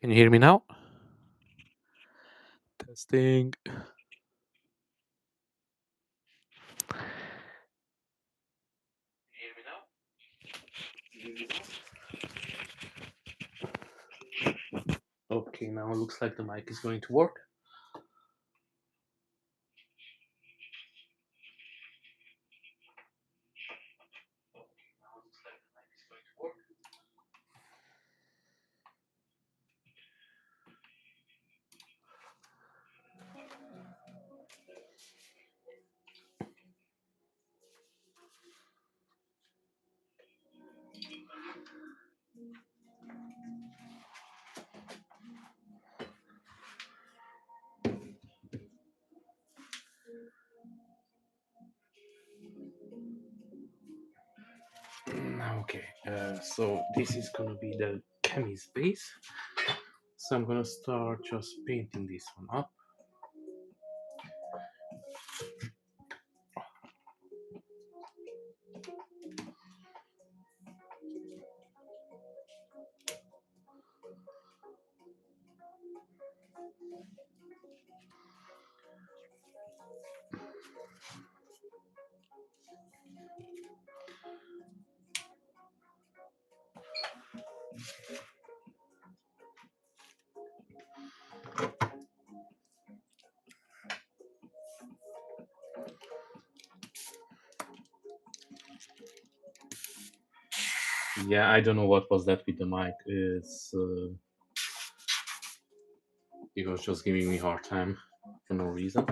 Can you hear me now? Testing. Okay, now it looks like the mic is going to work. Okay, so this is gonna be the Cammy's base. So I'm gonna start just painting this one up. Yeah, I don't know what was that with the mic. It was just giving me a hard time for no reason.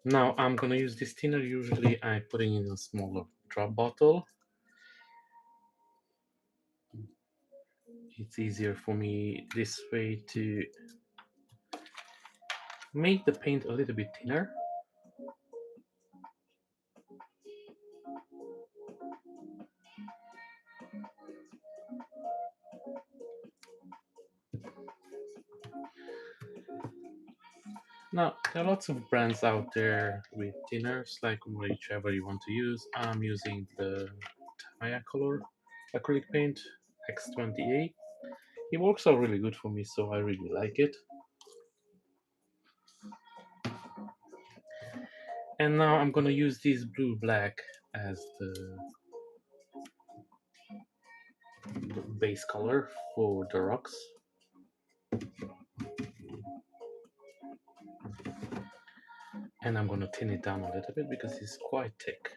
Now I'm gonna use this thinner. Usually I put it in a smaller drop bottle. It's easier for me this way to make the paint a little bit thinner. Now, there are lots of brands out there with thinners, like whichever you want to use. I'm using the Maya Color acrylic paint X28. It works out really good for me, so I really like it. And now I'm gonna use this blue black as the base color for the rocks. And I'm gonna thin it down a little bit because it's quite thick.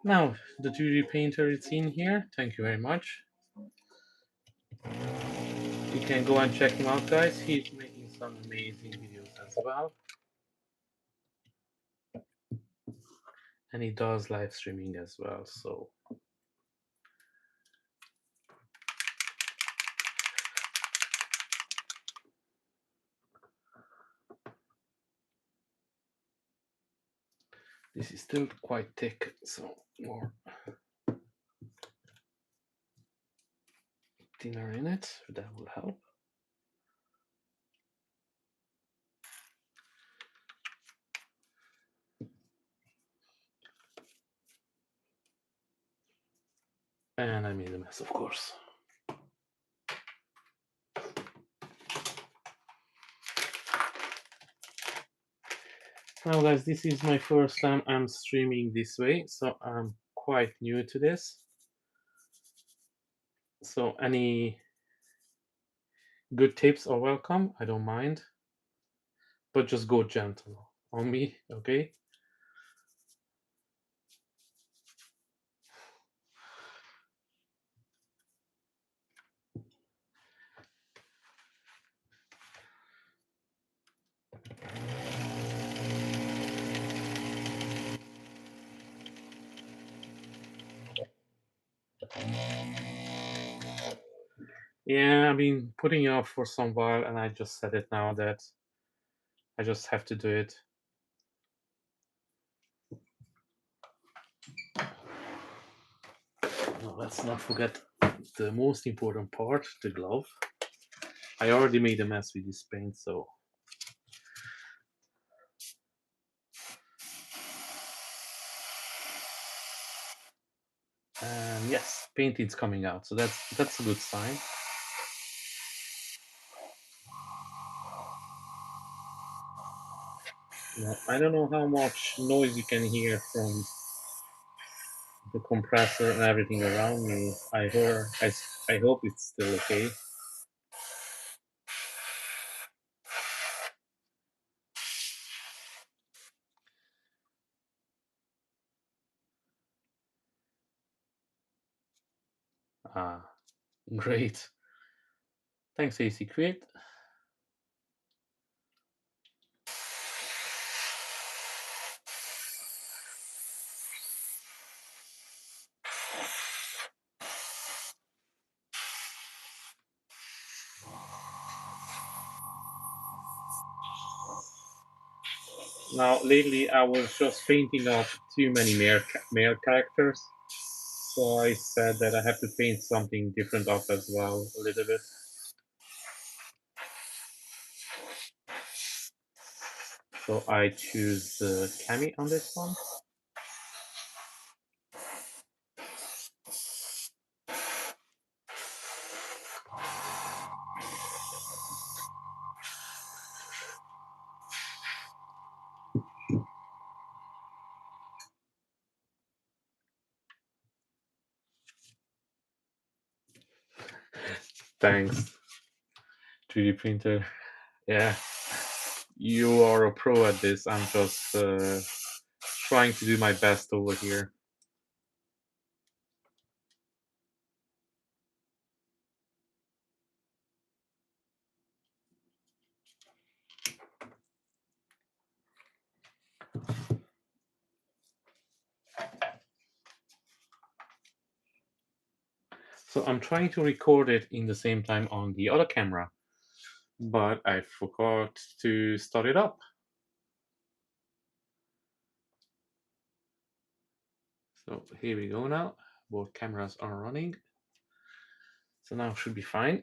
Now, the 2D painter is in here. Thank you very much. You can go and check him out, guys. He's making some amazing videos as well. And he does live streaming as well, so this is still quite thick, so more thinner in it, that will help. And I made a mess, of course. Now guys, this is my first time I'm streaming this way, so I'm quite new to this. So any good tips are welcome, I don't mind. But just go gentle on me, okay? Yeah, I've been putting it off for some while, and I just said it now that I just have to do it. No, let's not forget the most important part, the glove. I already made a mess with this paint, so and yes, paint is coming out, so that's a good sign. Now, I don't know how much noise you can hear from the compressor and everything around me. I hope it's still okay. Ah, great. Thanks, AC Create. Now, lately, I was just painting up too many male characters, so I said that I have to paint something different up as well, a little bit. So I choose Cammy on this one. Thanks, 3D printer. Yeah, you are a pro at this. I'm just trying to do my best over here. So I'm trying to record it in the same time on the other camera, but I forgot to start it up. So here we go now. Both cameras are running. So now should be fine.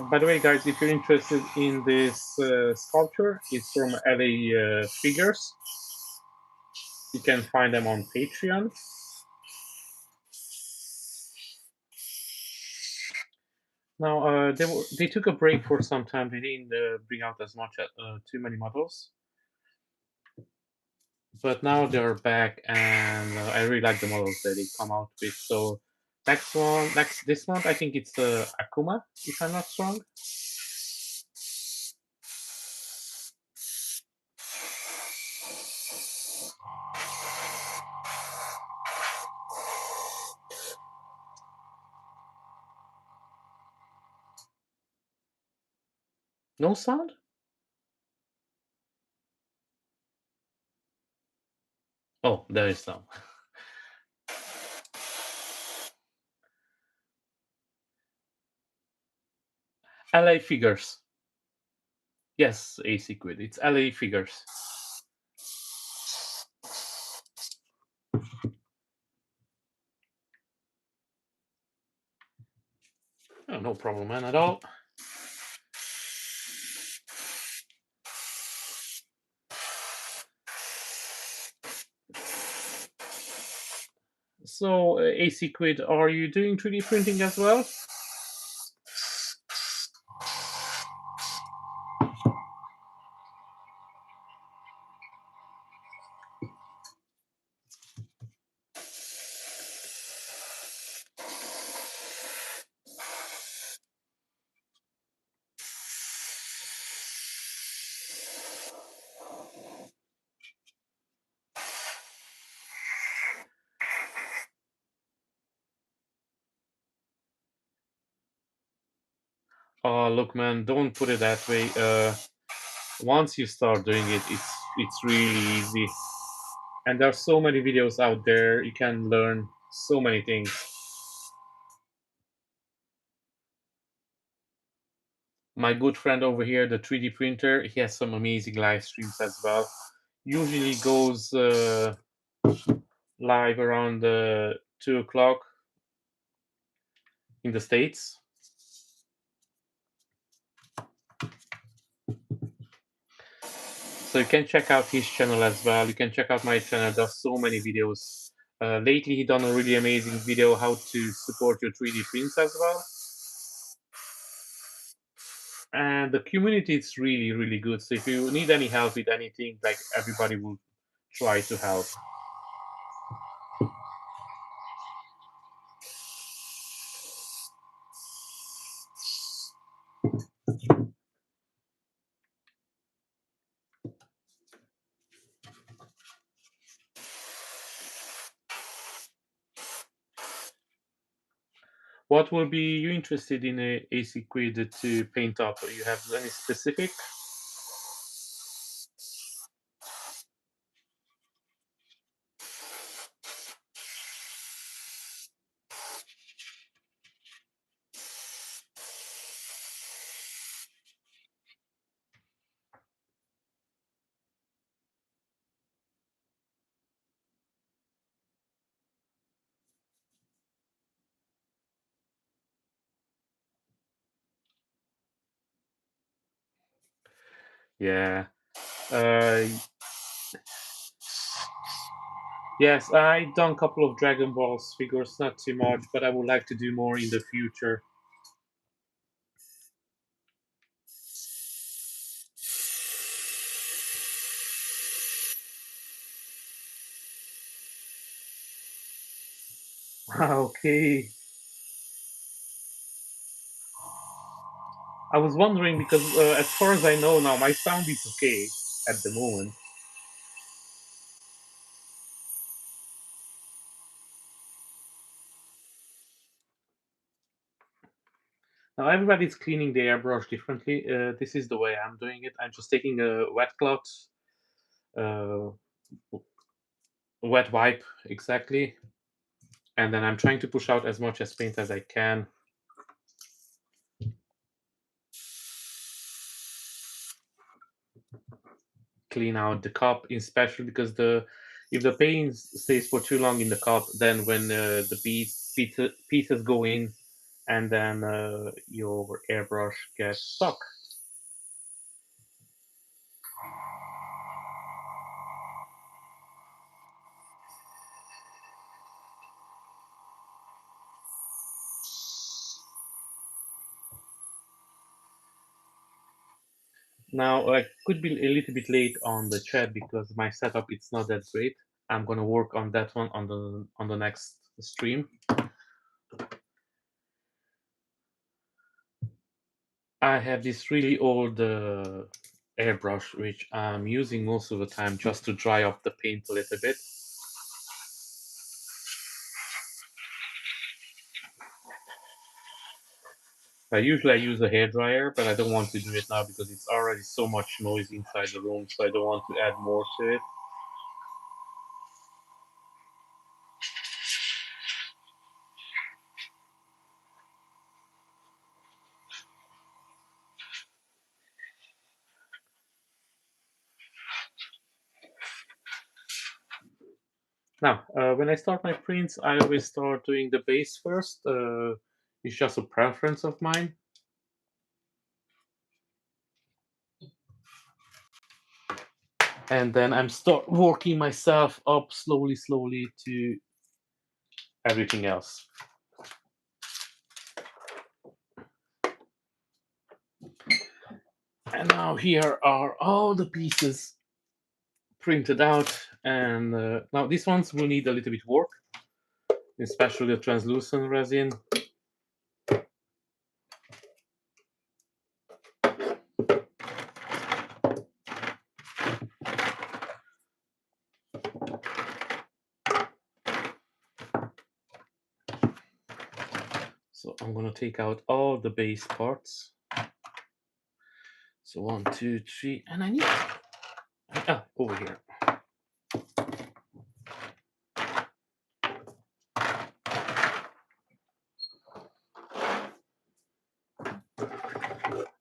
By the way, guys, if you're interested in this sculpture, it's from LA Figures. You can find them on Patreon. Now, they took a break for some time. They didn't bring out as much too many models, but now they're back, and I really like the models that they come out with. So next this month, I think it's Akuma, if I'm not wrong. No sound? Oh, there is some. LA Figures. Yes, AC Quid. It's LA Figures. Oh, no problem, man, at all. So, AC Quid, are you doing 3D printing as well? Oh, look, man, don't put it that way. Once you start doing it, it's really easy, and there are so many videos out there. You can learn so many things. My good friend over here, the 3D printer, he has some amazing live streams as well. Usually goes live around 2 o'clock in the States. So you can check out his channel as well. You can check out my channel. There's so many videos. Lately, he done a really amazing video how to support your 3D prints as well. And the community is really, really good. So if you need any help with anything, like everybody will try to help. What will be you interested in a AC Quid to paint up? You have any specific? Yeah. Uh, yes, I done a couple of Dragon Balls figures, not too much, but I would like to do more in the future. Okay. I was wondering because, as far as I know now, my sound is okay at the moment. Now everybody's cleaning the airbrush differently. This is the way I'm doing it. I'm just taking a wet cloth, uh, wet wipe exactly, and then I'm trying to push out as much as paint as I can. Clean out the cup, especially because the if the paint stays for too long in the cup, then when the pieces go in, and then your airbrush gets stuck. Now I could be a little bit late on the chat because my setup it's not that great. I'm gonna work on that one on the next stream. I have this really old airbrush which I'm using most of the time just to dry up the paint a little bit. I use a hair dryer, but I don't want to do it now because it's already so much noise inside the room, so I don't want to add more to it. Now, when I start my prints, I always start doing the base first. It's just a preference of mine. And then I'm start working myself up slowly, slowly to everything else. And now here are all the pieces printed out. And now these ones will need a little bit work, especially the translucent resin. So I'm gonna take out all the base parts. So 1, 2, 3, and I need over here.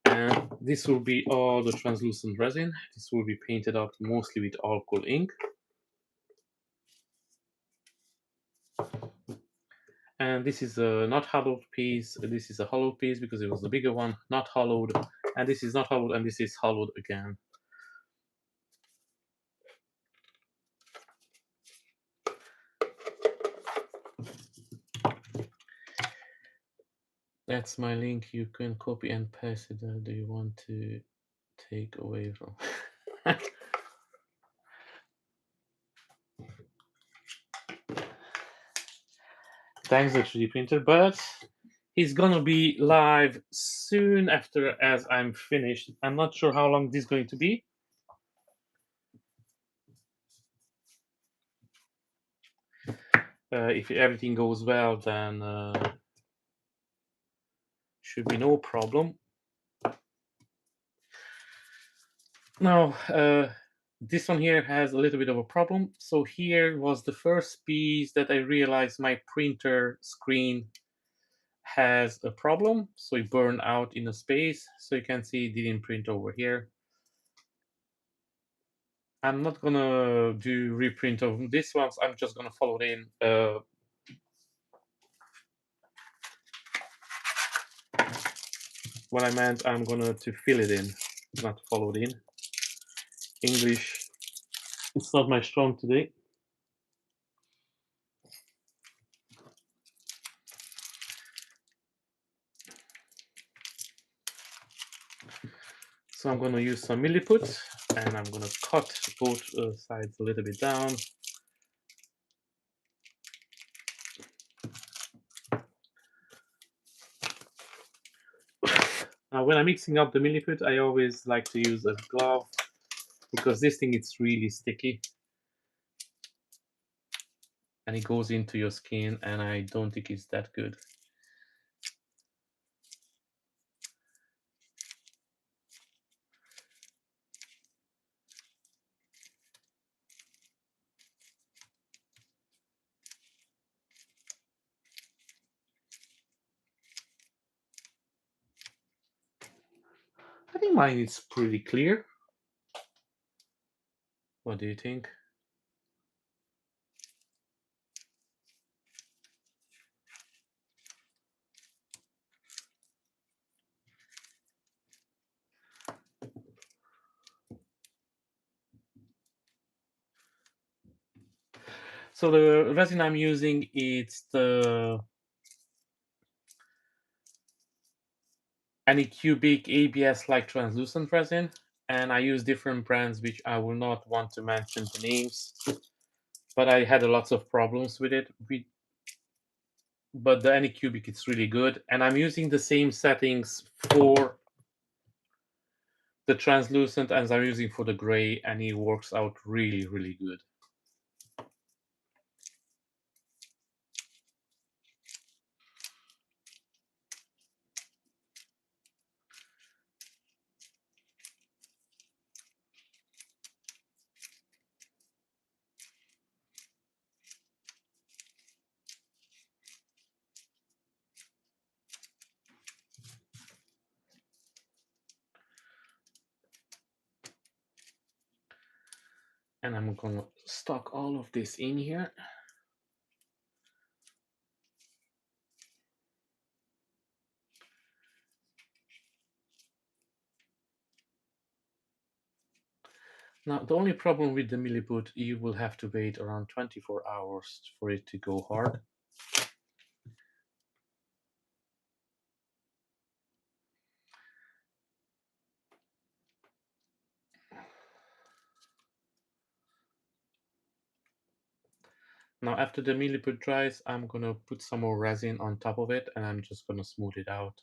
And this will be all the translucent resin. This will be painted up mostly with alcohol ink. And this is a not hollowed piece. This is a hollowed piece because it was the bigger one, not hollowed. And this is not hollowed, and this is hollowed again. That's my link. You can copy and paste it. Do you want to take away from? Thanks, the 3D printer, but he's gonna be live soon after as I'm finished. I'm not sure how long this is going to be. If everything goes well, then should be no problem. Now, this one here has a little bit of a problem. So here was the first piece that I realized my printer screen has a problem. So it burned out in a space. So you can see it didn't print over here. I'm not gonna do reprint of this ones. I'm just gonna follow it in. What I meant, I'm gonna to fill it in, not follow it in. English, it's not my strong today. So I'm gonna use some milliput, and I'm gonna cut both sides a little bit down. Now, when I'm mixing up the milliput, I always like to use a glove because this thing is really sticky and it goes into your skin, and I don't think it's that good. I think mine is pretty clear. What do you think? So the resin I'm using, it's the Anycubic ABS like translucent resin, and I use different brands which I will not want to mention the names, but I had lots of problems with it. But the Anycubic is really good, and I'm using the same settings for the translucent as I'm using for the gray, and it works out really, really good. And I'm gonna stock all of this in here. Now, the only problem with the milliput, you will have to wait around 24 hours for it to go hard. Now, after the milliput dries, I'm gonna put some more resin on top of it, and I'm just gonna smooth it out.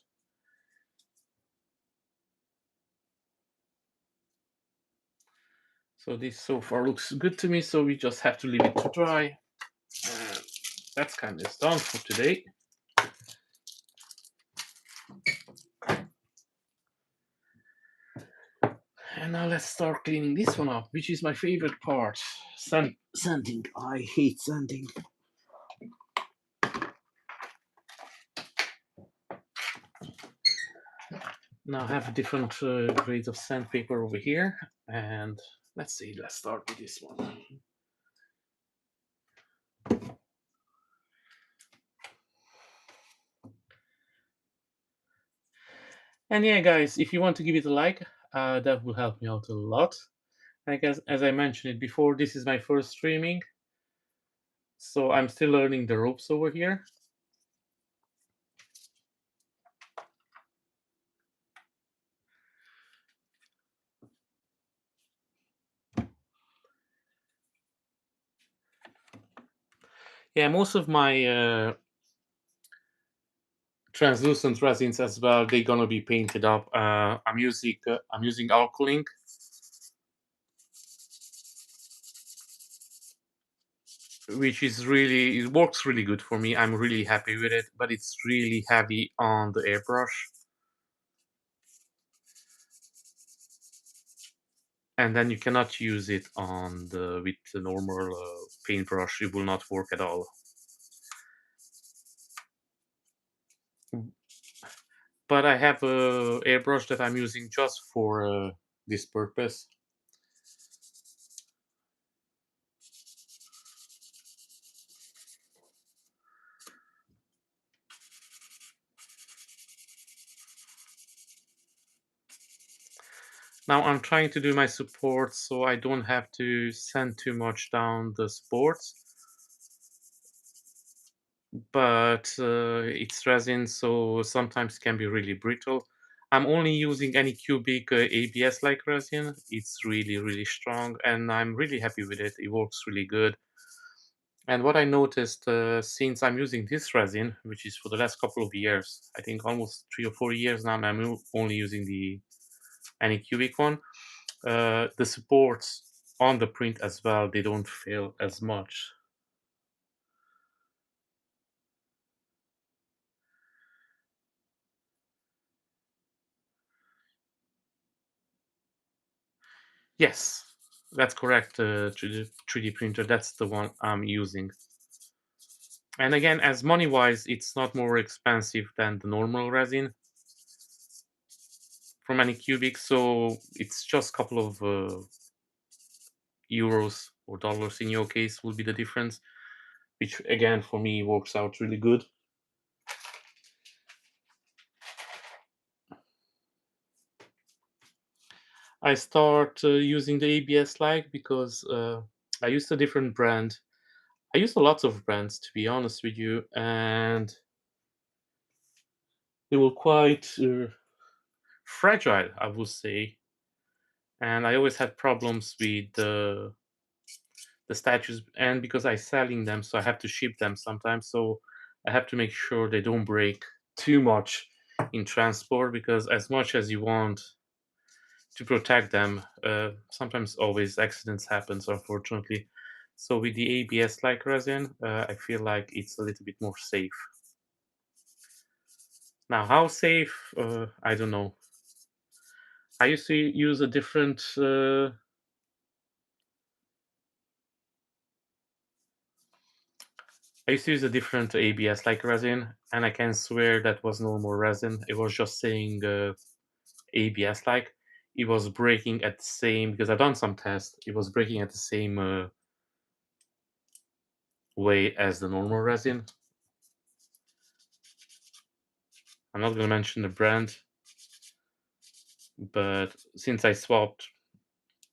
So this so far looks good to me, so we just have to leave it to dry. And that's kind of done for today. Now let's start cleaning this one up, which is my favorite part. Sanding. I hate sanding. Now I have different grades of sandpaper over here, and let's see. Let's start with this one. And yeah, guys, if you want to give it a like, that will help me out a lot. I guess, as I mentioned it before, this is my first streaming, so I'm still learning the ropes over here. Yeah, most of my translucent resins as well, they're gonna be painted up. I'm using alkaline, which is really, it works really good for me. I'm really happy with it, but it's really heavy on the airbrush, and then you cannot use it on the with the normal paintbrush. It will not work at all. But I have a airbrush that I'm using just for this purpose. Now I'm trying to do my supports so I don't have to sand too much down the supports, but it's resin, so sometimes can be really brittle. I'm only using any cubic ABS-like resin. It's really, really strong, and I'm really happy with it. It works really good. And what I noticed since I'm using this resin, which is for the last couple of years, I think almost 3 or 4 years now, and only using the any cubic one. The supports on the print as well, they don't fail as much. Yes, that's correct. 3D printer, that's the one I'm using. And again, as money wise, it's not more expensive than the normal resin from any cubic, so it's just a couple of euros or dollars in your case will be the difference, which again for me works out really good. I start using the ABS like because I used a different brand. I used a lot of brands to be honest with you, and they were quite fragile, I would say. And I always had problems with the statues, and because I selling them, so I have to ship them sometimes. So I have to make sure they don't break too much in transport because as much as you want to protect them, sometimes always accidents happens unfortunately. So with the ABS like resin, I feel like it's a little bit more safe. Now, how safe? I don't know. I used to use a different. I used to use a different ABS like resin, and I can swear that was normal resin. It was just saying ABS like. It was breaking at the same because I've done some tests. It was breaking at the same way as the normal resin. I'm not gonna mention the brand, but since I swapped,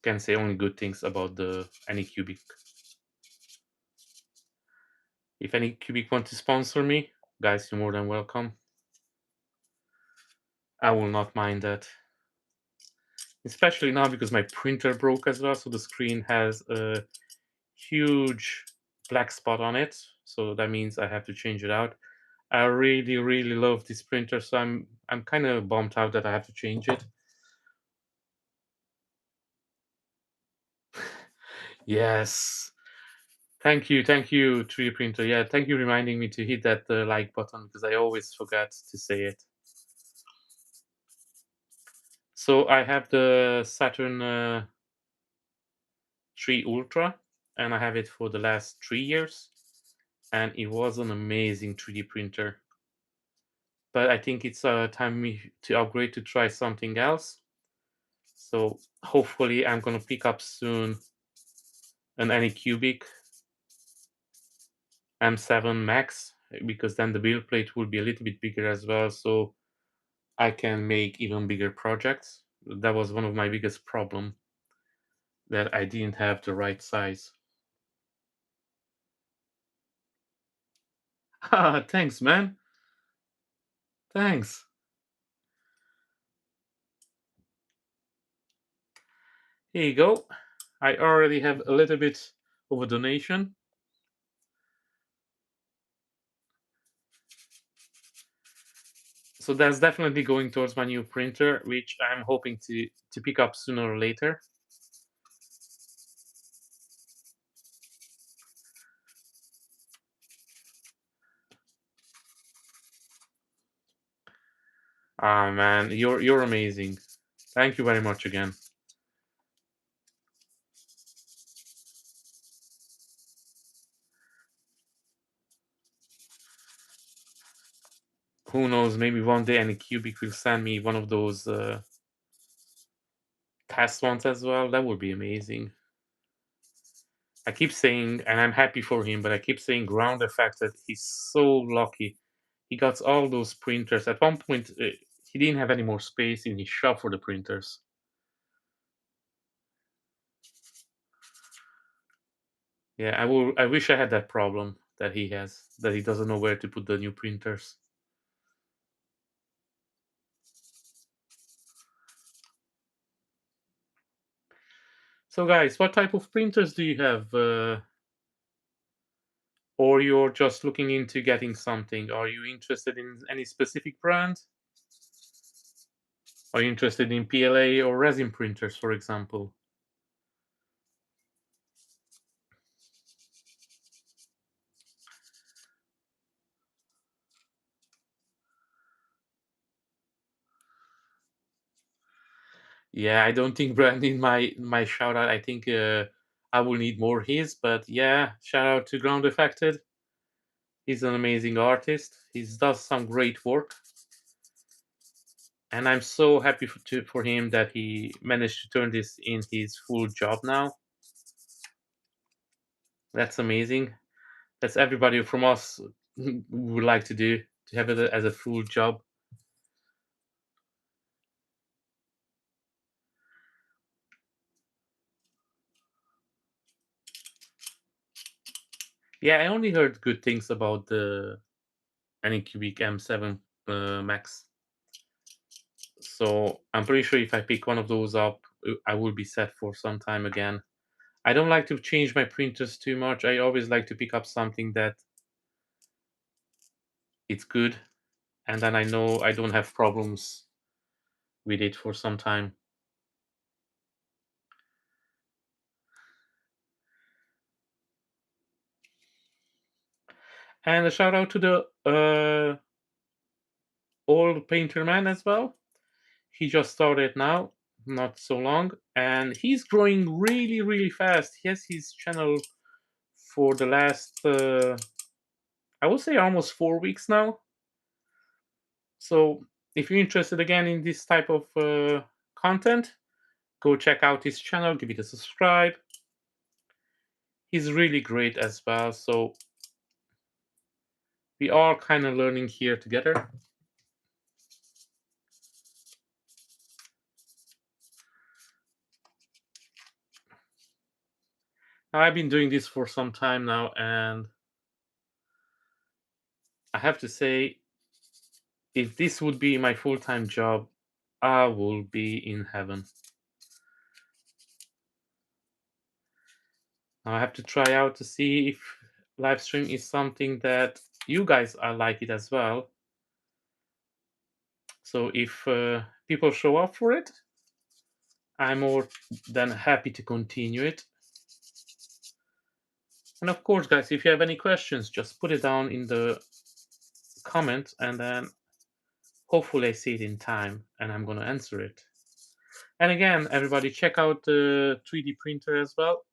can say only good things about the Anycubic. If Anycubic want to sponsor me, guys, you're more than welcome. I will not mind that. Especially now because my printer broke as well, so the screen has a huge black spot on it. So that means I have to change it out. I really, really love this printer, so I'm kind of bummed out that I have to change it. Yes. Thank you, 3D printer. Yeah, thank you reminding me to hit that like button because I always forget to say it. So I have the Saturn 3 Ultra, and I have it for the last 3 years, and it was an amazing 3D printer. But I think it's time me to upgrade to try something else. So hopefully I'm gonna pick up soon an Anycubic M7 Max, because then the build plate will be a little bit bigger as well, so I can make even bigger projects. That was one of my biggest problem, that I didn't have the right size. Ah, thanks, man. Thanks. Here you go. I already have a little bit of a donation. So that's definitely going towards my new printer, which I'm hoping to pick up sooner or later. Ah, man, you're amazing. Thank you very much again. Who knows? Maybe one day Anycubic will send me one of those test ones as well. That would be amazing. I keep saying, and I'm happy for him, but I keep saying ground effect that he's so lucky. He got all those printers. At one point, he didn't have any more space in his shop for the printers. Yeah, I will. I wish I had that problem that he has, that he doesn't know where to put the new printers. So, guys, what type of printers do you have? Or you're just looking into getting something? Are you interested in any specific brand? Are you interested in PLA or resin printers, for example? Yeah, I don't think Brand need my shout out. I think I will need more his, but yeah, shout out to Ground Affected. He's an amazing artist. He does some great work, and I'm so happy for him that he managed to turn this in his full job now. That's amazing. That's everybody from us would like to do, to have it as a full job. Yeah, I only heard good things about the Anycubic M7 Max. So I'm pretty sure if I pick one of those up, I will be set for some time again. I don't like to change my printers too much. I always like to pick up something that it's good, and then I know I don't have problems with it for some time. And a shout out to the old painter man as well. He just started now, not so long, and he's growing really, really fast. He has his channel for the last, I would say, almost 4 weeks now. So if you're interested again in this type of content, go check out his channel, give it a subscribe. He's really great as well. So we are kind of learning here together. Now, I've been doing this for some time now, and I have to say, if this would be my full time job, I will be in heaven. Now I have to try out to see if live stream is something that you guys are like it as well. So if people show up for it, I'm more than happy to continue it. And of course, guys, if you have any questions, just put it down in the comments, and then hopefully I see it in time and I'm going to answer it. And again, everybody check out the 3D printer as well.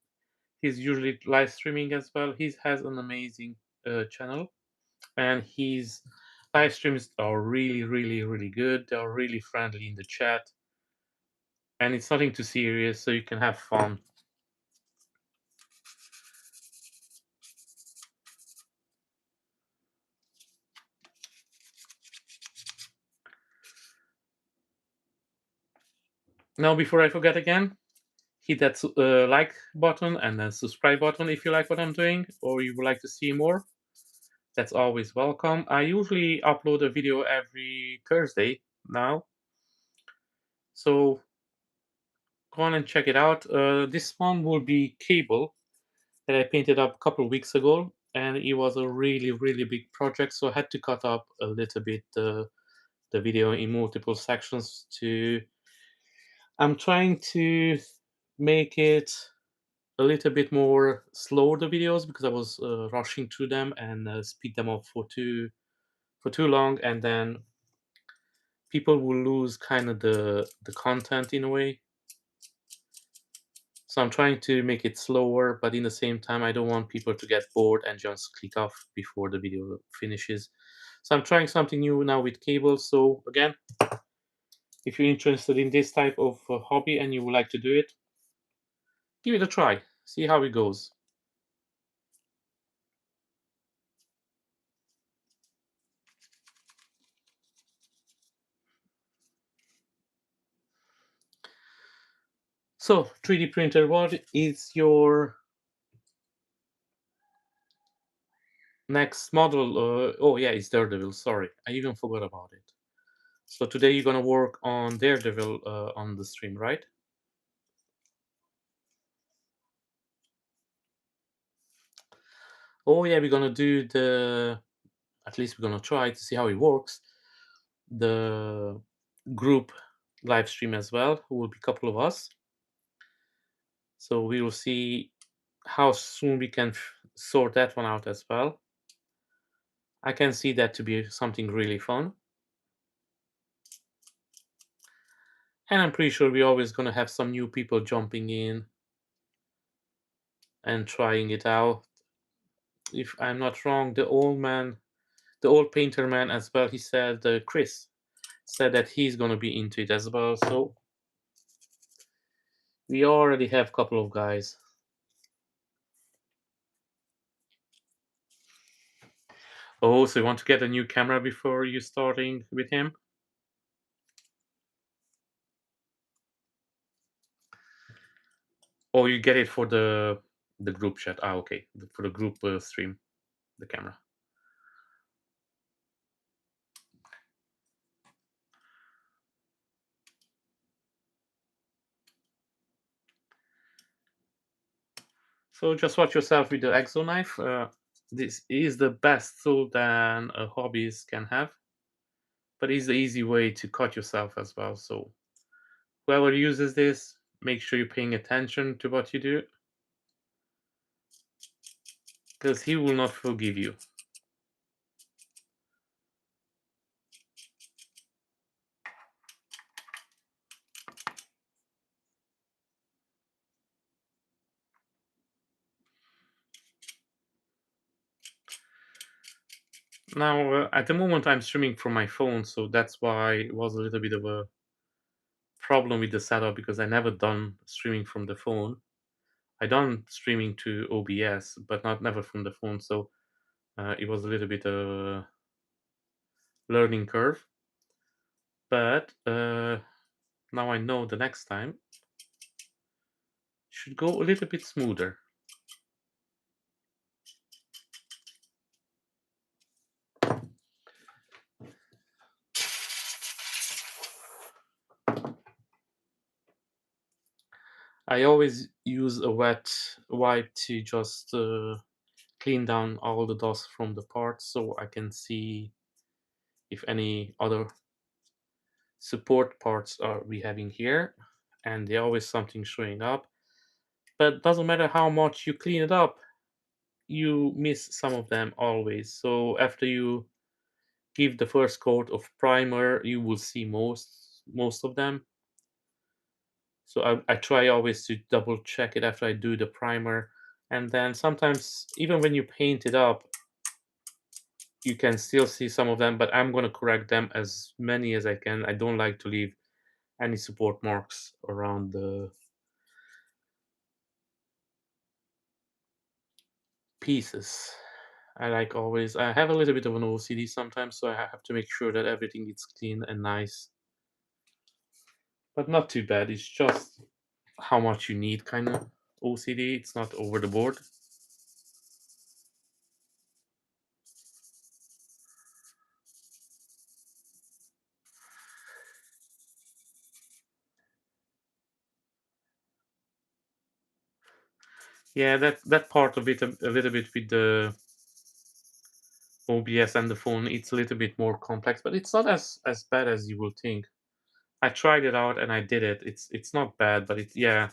He's usually live streaming as well. He has an amazing channel, and his live streams are really, really, really good. They are really friendly in the chat, and it's nothing too serious, so you can have fun. Now, before I forget again, hit that like button and then subscribe button if you like what I'm doing or you would like to see more. That's always welcome. I usually upload a video every Thursday now, so go on and check it out. This one will be Cable that I painted up a couple of weeks ago, and it was a really, really big project, so I had to cut up a little bit the video in multiple sections to. I'm trying to make it a little bit more slow the videos because I was rushing through them and speed them up for too long, and then people will lose kind of the content in a way. So I'm trying to make it slower, but in the same time, I don't want people to get bored and just click off before the video finishes. So I'm trying something new now with Cable. So again, if you're interested in this type of hobby and you would like to do it, give it a try. See how it goes. So 3D printer, what is your next model? Oh yeah, it's Daredevil. Sorry, I even forgot about it. So today you're gonna work on Daredevil on the stream, right? Oh yeah, we're gonna do the. At least we're gonna try to see how it works. The group live stream as well. Who will be a couple of us. So we will see how soon we can sort that one out as well. I can see that to be something really fun. And I'm pretty sure we're always going to have some new people jumping in and trying it out. If I'm not wrong, the old painter man as well, he said, Chris said that he's going to be into it as well. So we already have a couple of guys. Oh, so you want to get a new camera before you starting with him? Or you get it for the group chat? Ah, okay, for the group stream, the camera. So just watch yourself with the exo knife. This is the best tool that a hobbyist can have, but it's the easy way to cut yourself as well. So whoever uses this, make sure you're paying attention to what you do, because he will not forgive you. Now, at the moment, I'm streaming from my phone, so that's why it was a little bit of a problem with the setup because I never done streaming from the phone. I done streaming to OBS, but not never from the phone. So it was a little bit of a learning curve. But now I know the next time should go a little bit smoother. I always use a wet wipe to just clean down all the dust from the parts so I can see if any other support parts are we having here, and there's always something showing up. But doesn't matter how much you clean it up, you miss some of them always. So after you give the first coat of primer, you will see most of them. So I try always to double check it after I do the primer. And then sometimes, even when you paint it up, you can still see some of them, but I'm going to correct them as many as I can. I don't like to leave any support marks around the pieces. I have a little bit of an OCD sometimes, so I have to make sure that everything is clean and nice, but not too bad. It's just how much you need, kind of OCD. It's not over the board. Yeah, that part of it a little bit with the OBS and the phone, it's a little bit more complex, but it's not as bad as you would think. I tried it out and I did it. It's not bad, but yeah,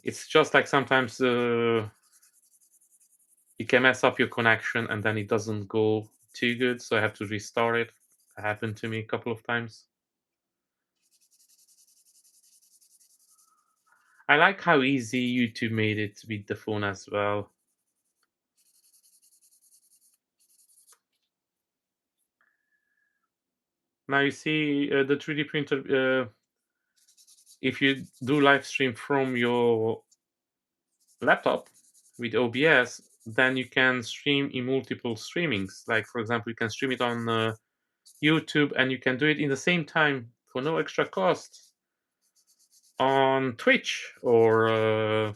it's just like sometimes you can mess up your connection and then it doesn't go too good, so I have to restart it. It happened to me a couple of times. I like how easy YouTube made it with the phone as well. Now you see the 3D printer. If you do live stream from your laptop with OBS, then you can stream in multiple streamings. Like for example, you can stream it on YouTube, and you can do it in the same time for no extra cost on Twitch or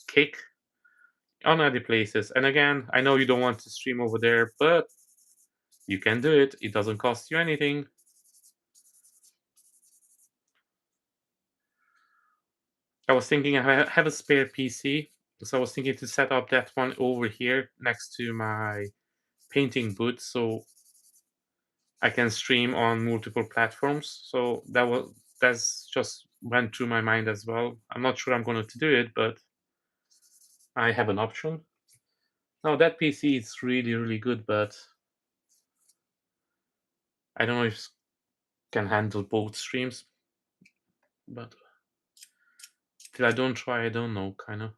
Kick, on other places. And again, I know you don't want to stream over there, but you can do it. It doesn't cost you anything. I was thinking I have a spare PC, so I was thinking to set up that one over here next to my painting booth, so I can stream on multiple platforms. So that's just went through my mind as well. I'm not sure I'm going to do it, but I have an option. Now that PC is really really good, but I don't know if it can handle both streams. But till I don't try, I don't know. Kind of.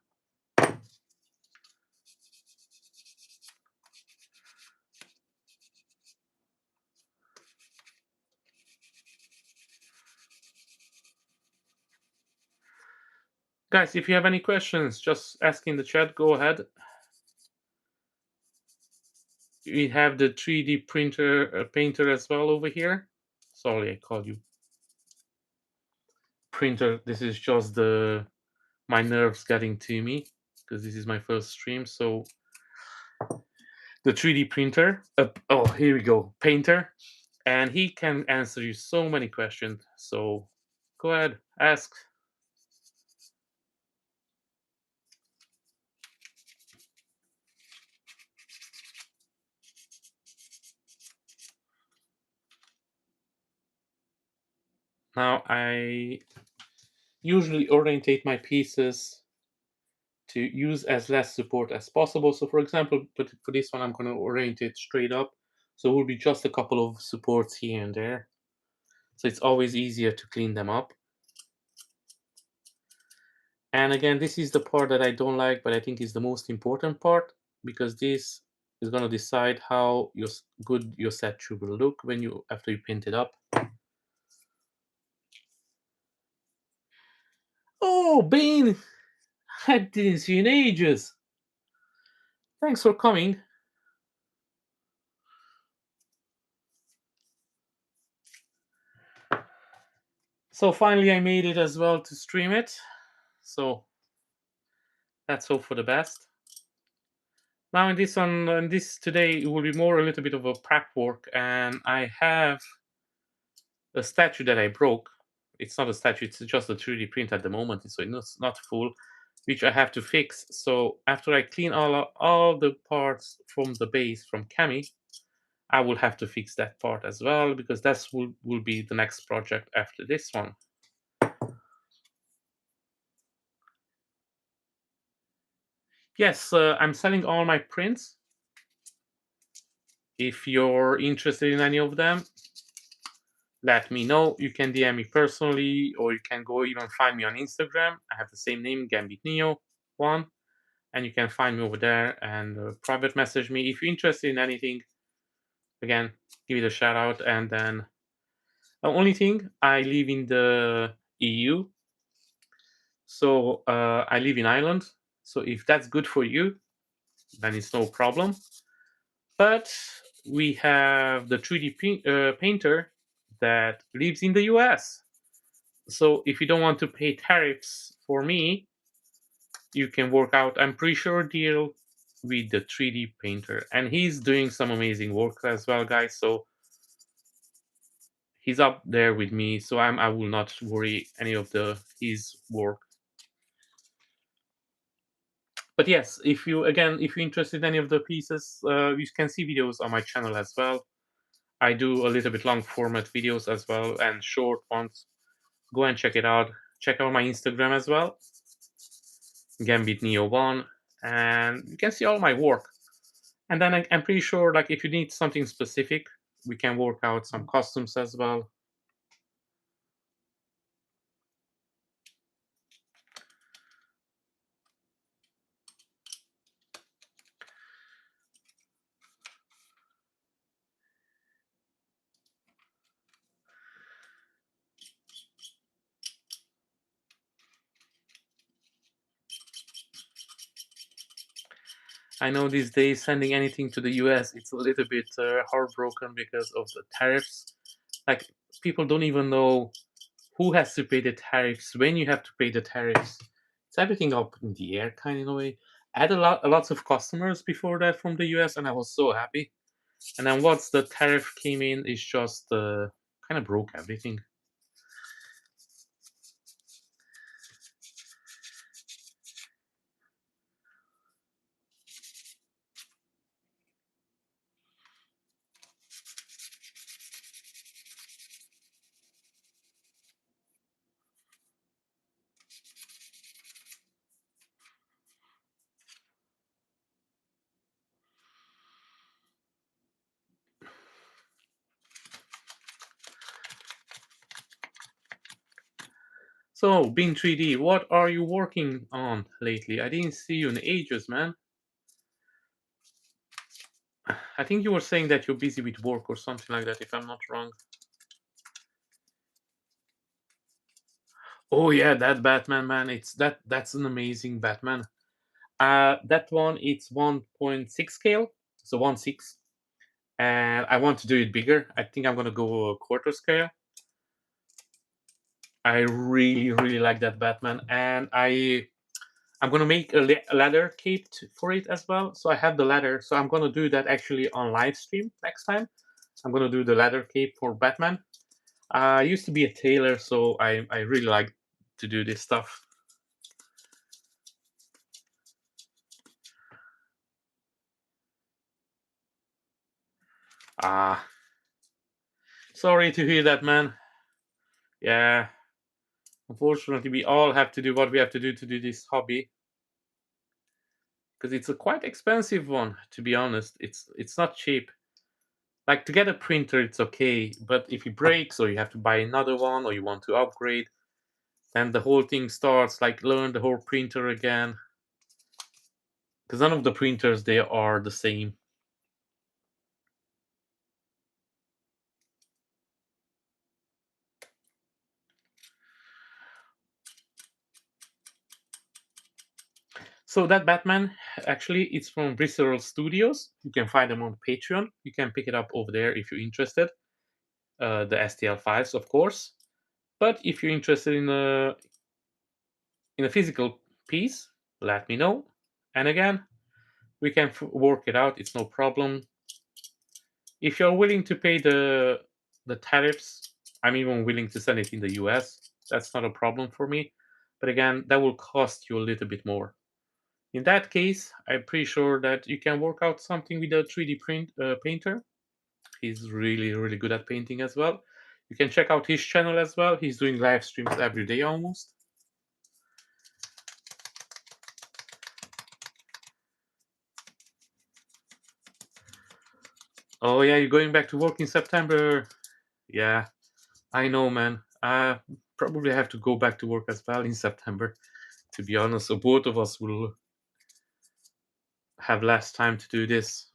Guys, if you have any questions, just ask in the chat. Go ahead. We have the 3D printer painter as well over here. Sorry, I called you printer. This is just the my nerves getting to me because this is my first stream. So the 3D printer. Oh, here we go, painter, and he can answer you so many questions. So go ahead, ask. Now I usually orientate my pieces to use as less support as possible. So for example, but for this one, I'm going to orient it straight up. So it will be just a couple of supports here and there. So it's always easier to clean them up. And again, this is the part that I don't like, but I think is the most important part, because this is going to decide how good your statue will look when you after you paint it up. Oh, Bane! I didn't see you in ages. Thanks for coming. So finally, I made it as well to stream it. So let's hope for the best. Now in this today, it will be more a little bit of a prep work, and I have a statue that I broke. It's not a statue; it's just a 3D print at the moment, so it's not full, which I have to fix. So after I clean all the parts from the base from Cammy, I will have to fix that part as well, because that will be the next project after this one. Yes, I'm selling all my prints. If you're interested in any of them, let me know. You can DM me personally, or you can go even find me on Instagram. I have the same name, Gambit Neo 1, and you can find me over there and private message me if you're interested in anything. Again, give it a shout out. And then the only thing, I live in the EU, so I live in Ireland. So if that's good for you, then it's no problem. But we have the 3D painter that lives in the US. So if you don't want to pay tariffs for me, you can work out, I'm pretty sure, a deal with the 3D painter. And he's doing some amazing work as well, guys. So he's up there with me. So I will not worry any of the his work. But yes, if you're interested in any of the pieces, you can see videos on my channel as well. I do a little bit long format videos as well and short ones. Go and check it out. Check out my Instagram as well, Gambit Neo 1, and you can see all my work. And then I'm pretty sure, like, if you need something specific, we can work out some customs as well. I know these days sending anything to the US, it's a little bit heartbroken because of the tariffs. Like, people don't even know who has to pay the tariffs, when you have to pay the tariffs. It's everything up in the air, kind of, in a way. I had lots of customers before that from the US, and I was so happy. And then once the tariff came in, it's just kind of broke everything. So, Being 3D, what are you working on lately? I didn't see you in ages, man. I think you were saying that you're busy with work or something like that, if I'm not wrong. Oh yeah, that Batman, man. That's an amazing Batman. That one, it's 1.6 scale, so 1/6, and I want to do it bigger. I think I'm gonna go a quarter scale. I really, really like that Batman, and I'm gonna make a ladder cape for it as well. So I have the ladder, so I'm gonna do that actually on live stream next time. I'm gonna do the ladder cape for Batman. I used to be a tailor, so I really like to do this stuff. Ah, sorry to hear that, man. Yeah, unfortunately, we all have to do what we have to do this hobby, because it's a quite expensive one. To be honest, it's not cheap. Like, to get a printer, it's okay, but if it breaks or you have to buy another one or you want to upgrade, then the whole thing starts, like, learn the whole printer again. Because none of the printers, they are the same. So that Batman, actually, it's from Bristol Studios. You can find them on Patreon. You can pick it up over there if you're interested. The STL files, of course. But if you're interested in a physical piece, let me know. And again, we can work it out. It's no problem. If you're willing to pay the tariffs, I'm even willing to send it in the US. That's not a problem for me. But again, that will cost you a little bit more. In that case, I'm pretty sure that you can work out something with a 3D painter. He's really, really good at painting as well. You can check out his channel as well. He's doing live streams every day almost. Oh yeah, you're going back to work in September. Yeah, I know, man. I probably have to go back to work as well in September, to be honest. So both of us will have less time to do this.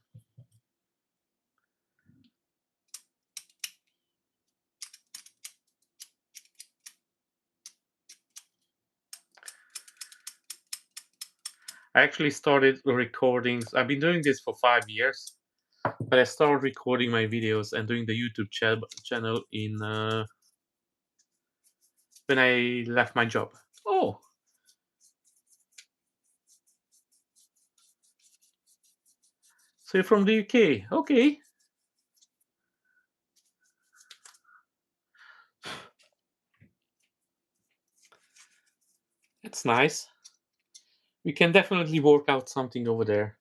I actually started recordings. I've been doing this for 5 years, but I started recording my videos and doing the YouTube channel in when I left my job. Oh, so you're from the UK? Okay, that's nice. We can definitely work out something over there.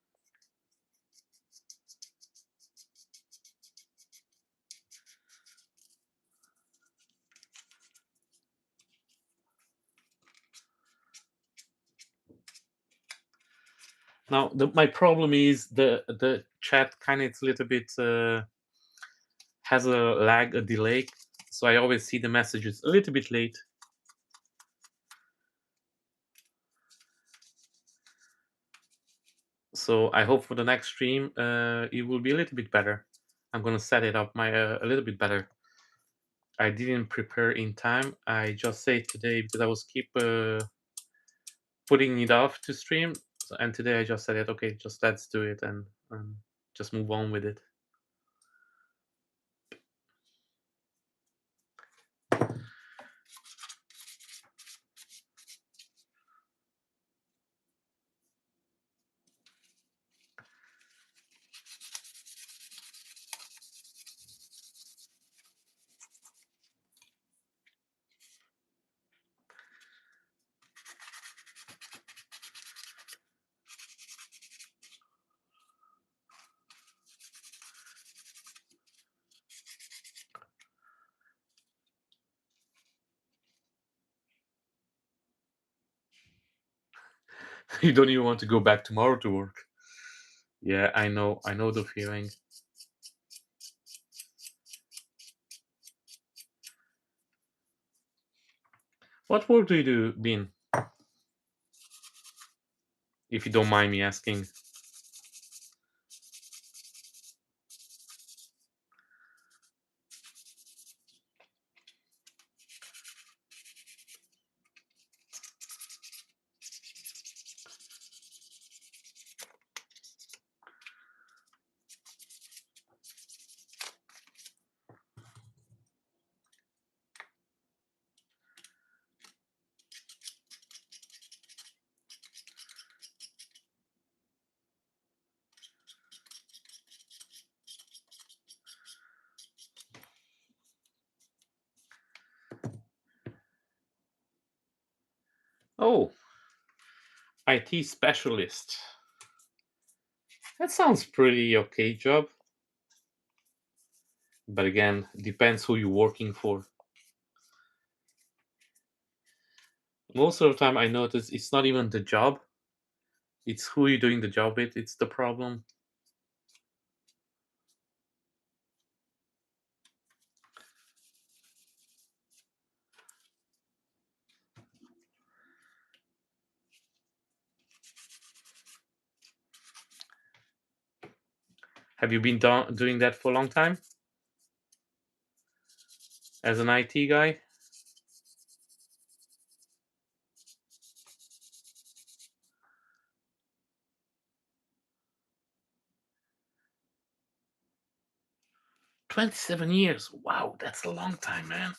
Now, my problem is the chat kind of it's a little bit has a lag, a delay, so I always see the messages a little bit late. So I hope for the next stream it will be a little bit better. I'm gonna set it up my a little bit better. I didn't prepare in time. I just say today because I was keep putting it off to stream, and today I just said it. Okay, just let's do it and just move on with it. You don't even want to go back tomorrow to work. Yeah, I know. I know the feeling. What work do you do, Bean? If you don't mind me asking. Oh, IT specialist. That sounds pretty okay job. But again, depends who you're working for. Most of the time, I notice it's not even the job; it's who you're doing the job with. It's the problem. Have you been doing that for a long time as an IT guy? 27 years. Wow, that's a long time, man.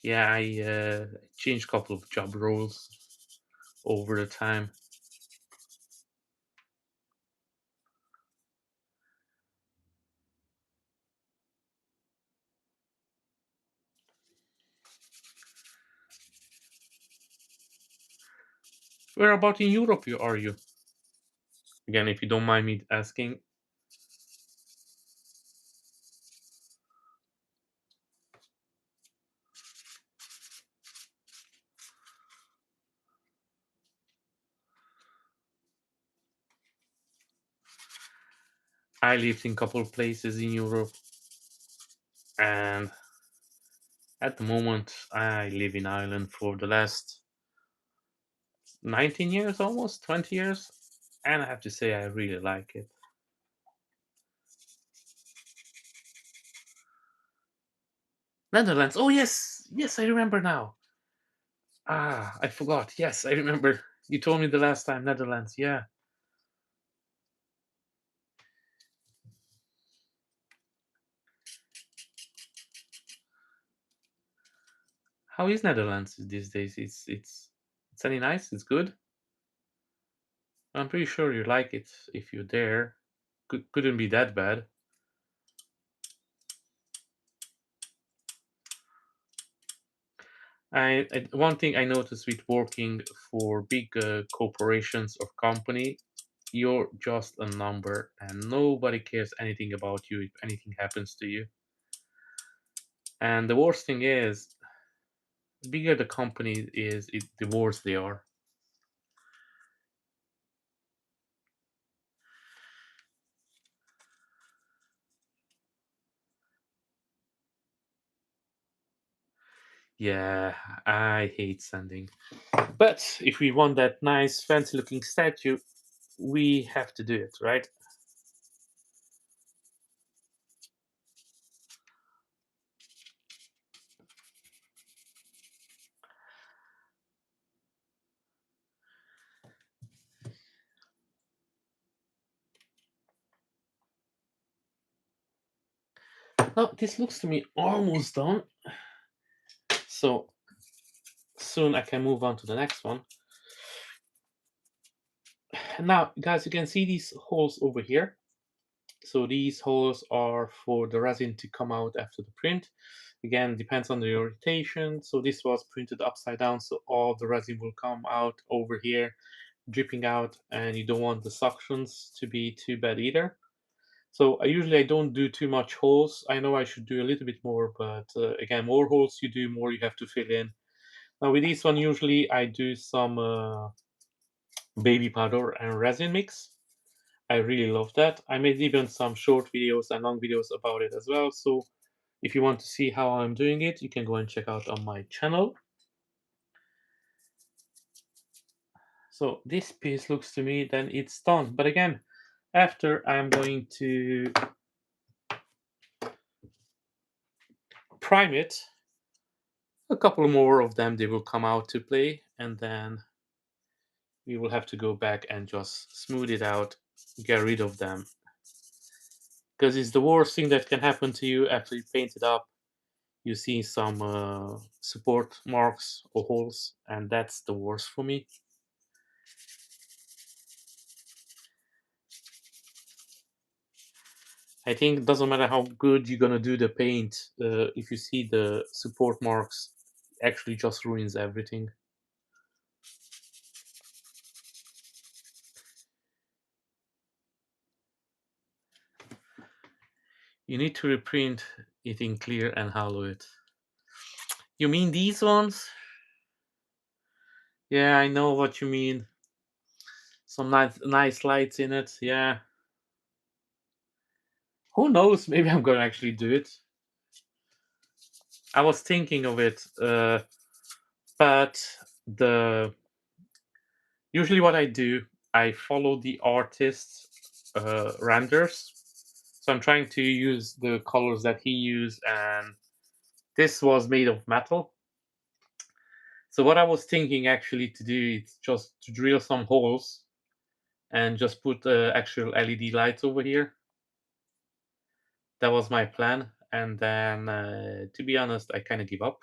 Yeah, I changed a couple of job roles over the time. Where about in Europe are you? Again, if you don't mind me asking. I lived in a couple of places in Europe. And at the moment, I live in Ireland for the last 19 years, almost 20 years, and I have to say I really like it. Netherlands. Oh yes, yes, I remember now. Ah, I forgot. Yes, I remember. You told me the last time Netherlands. Yeah. How is Netherlands these days? It's any nice. It's good. I'm pretty sure you like it if you're there. Couldn't be that bad. One thing I noticed with working for big corporations or company, you're just a number, and nobody cares anything about you if anything happens to you. And the worst thing is, the bigger the company is, the worse they are. Yeah, I hate sanding. But if we want that nice, fancy-looking statue, we have to do it, right? Now, this looks to me almost done. So soon I can move on to the next one. Now, guys, you can see these holes over here. So these holes are for the resin to come out after the print. Again, depends on the orientation. So this was printed upside down, so all the resin will come out over here, dripping out, and you don't want the suctions to be too bad either. So I don't do too much holes. I know I should do a little bit more, but again, more holes you do, more you have to fill in. Now with this one, usually I do some baby powder and resin mix. I really love that. I made even some short videos and long videos about it as well. So if you want to see how I'm doing it, you can go and check out on my channel. So this piece looks to me then it's done. But again, after I'm going to prime it, a couple more of them they will come out to play, and then we will have to go back and just smooth it out, get rid of them. Because it's the worst thing that can happen to you after you paint it up. You see some support marks or holes, and that's the worst for me. I think it doesn't matter how good you're gonna do the paint, if you see the support marks, actually just ruins everything. You need to reprint it in clear and hollow it. You mean these ones? Yeah, I know what you mean. Some nice lights in it. Yeah. Who knows? Maybe I'm gonna actually do it. I was thinking of it, but the usually what I do, I follow the artist's renders. So I'm trying to use the colors that he used, and this was made of metal. So what I was thinking actually to do is just to drill some holes and just put actual LED lights over here. That was my plan, and then to be honest, I kind of give up.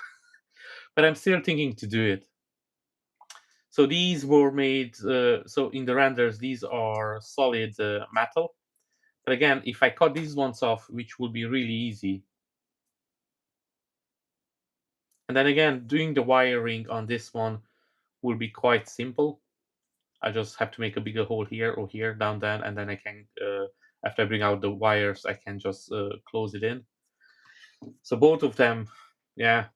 But I'm still thinking to do it. So these were made. So in the renders, these are solid metal. But again, if I cut these ones off, which will be really easy, and then again, doing the wiring on this one will be quite simple. I just have to make a bigger hole here or here down there, and then I can, after I bring out the wires, I can just close it in. So both of them, yeah.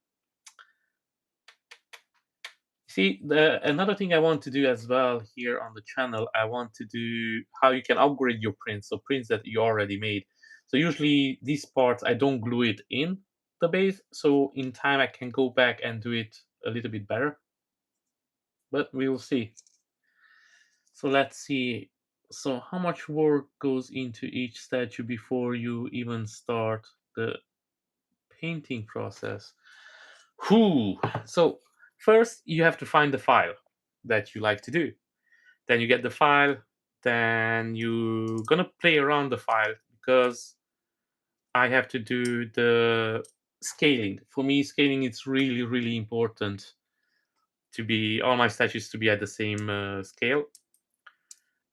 See, another thing I want to do as well here on the channel, I want to do how you can upgrade your prints, so prints that you already made. So usually these parts, I don't glue it in. the base, so in time I can go back and do it a little bit better. But we will see. So let's see. So how much work goes into each statue before you even start the painting process? Whew. So first you have to find the file that you like to do. Then you get the file. Then you're gonna play around the file because I have to do the scaling. For me, scaling is really, really important to be all my statues to be at the same scale.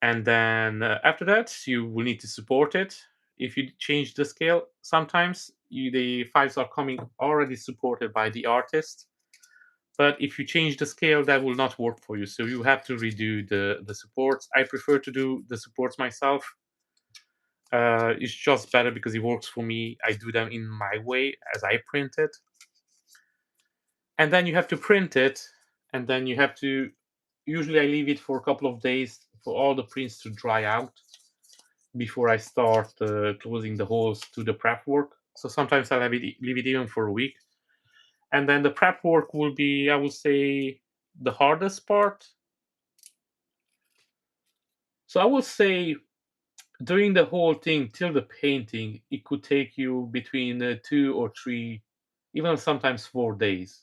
And then after that, you will need to support it. If you change the scale, sometimes the files are coming already supported by the artist. But if you change the scale, that will not work for you. So you have to redo the supports. I prefer to do the supports myself. It's just better because it works for me. I do them in my way as I print it. And then you have to print it. And then you have to, usually I leave it for a couple of days for all the prints to dry out before I start closing the holes to the prep work. So sometimes I'll leave it even for a week. And then the prep work will be, I would say, the hardest part. So I would say doing the whole thing till the painting, it could take you between 2 or 3, even sometimes 4 days.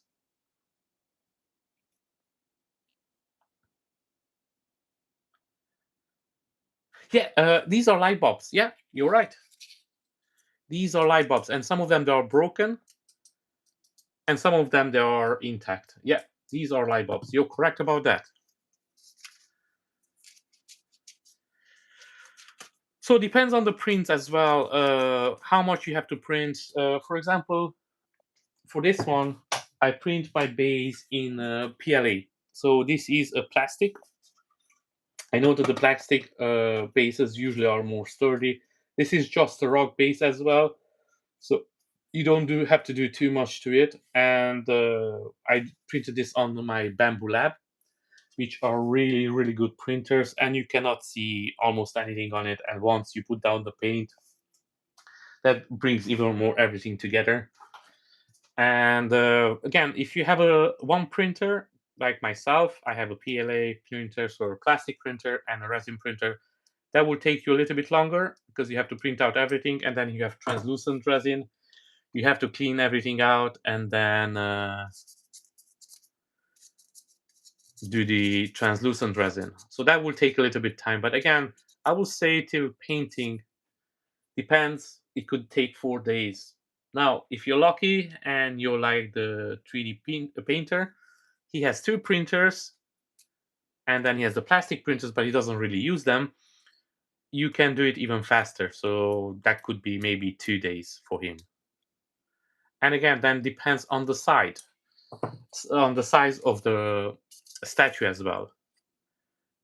Yeah, these are light bulbs. Yeah, you're right. These are light bulbs, and some of them they are broken, and some of them they are intact. Yeah, these are light bulbs. You're correct about that. So it depends on the print as well. How much you have to print. For example, for this one, I print my base in PLA. So this is a plastic. I know that the plastic bases usually are more sturdy. This is just a rock base as well, so you don't do have to do too much to it. And I printed this on my Bamboo Lab, which are really really good printers, and you cannot see almost anything on it. And once you put down the paint, that brings even more everything together. And again, if you have a one printer like myself, I have a PLA printer, so a plastic printer and a resin printer. That will take you a little bit longer because you have to print out everything, and then you have translucent resin. You have to clean everything out, and then do the translucent resin. So that will take a little bit time. But again, I would say till painting depends. It could take 4 days. Now, if you're lucky and you're like the 3D painter, he has two printers, and then he has the plastic printers, but he doesn't really use them. You can do it even faster. So that could be maybe 2 days for him. And again, then depends on the on the size of the statue as well.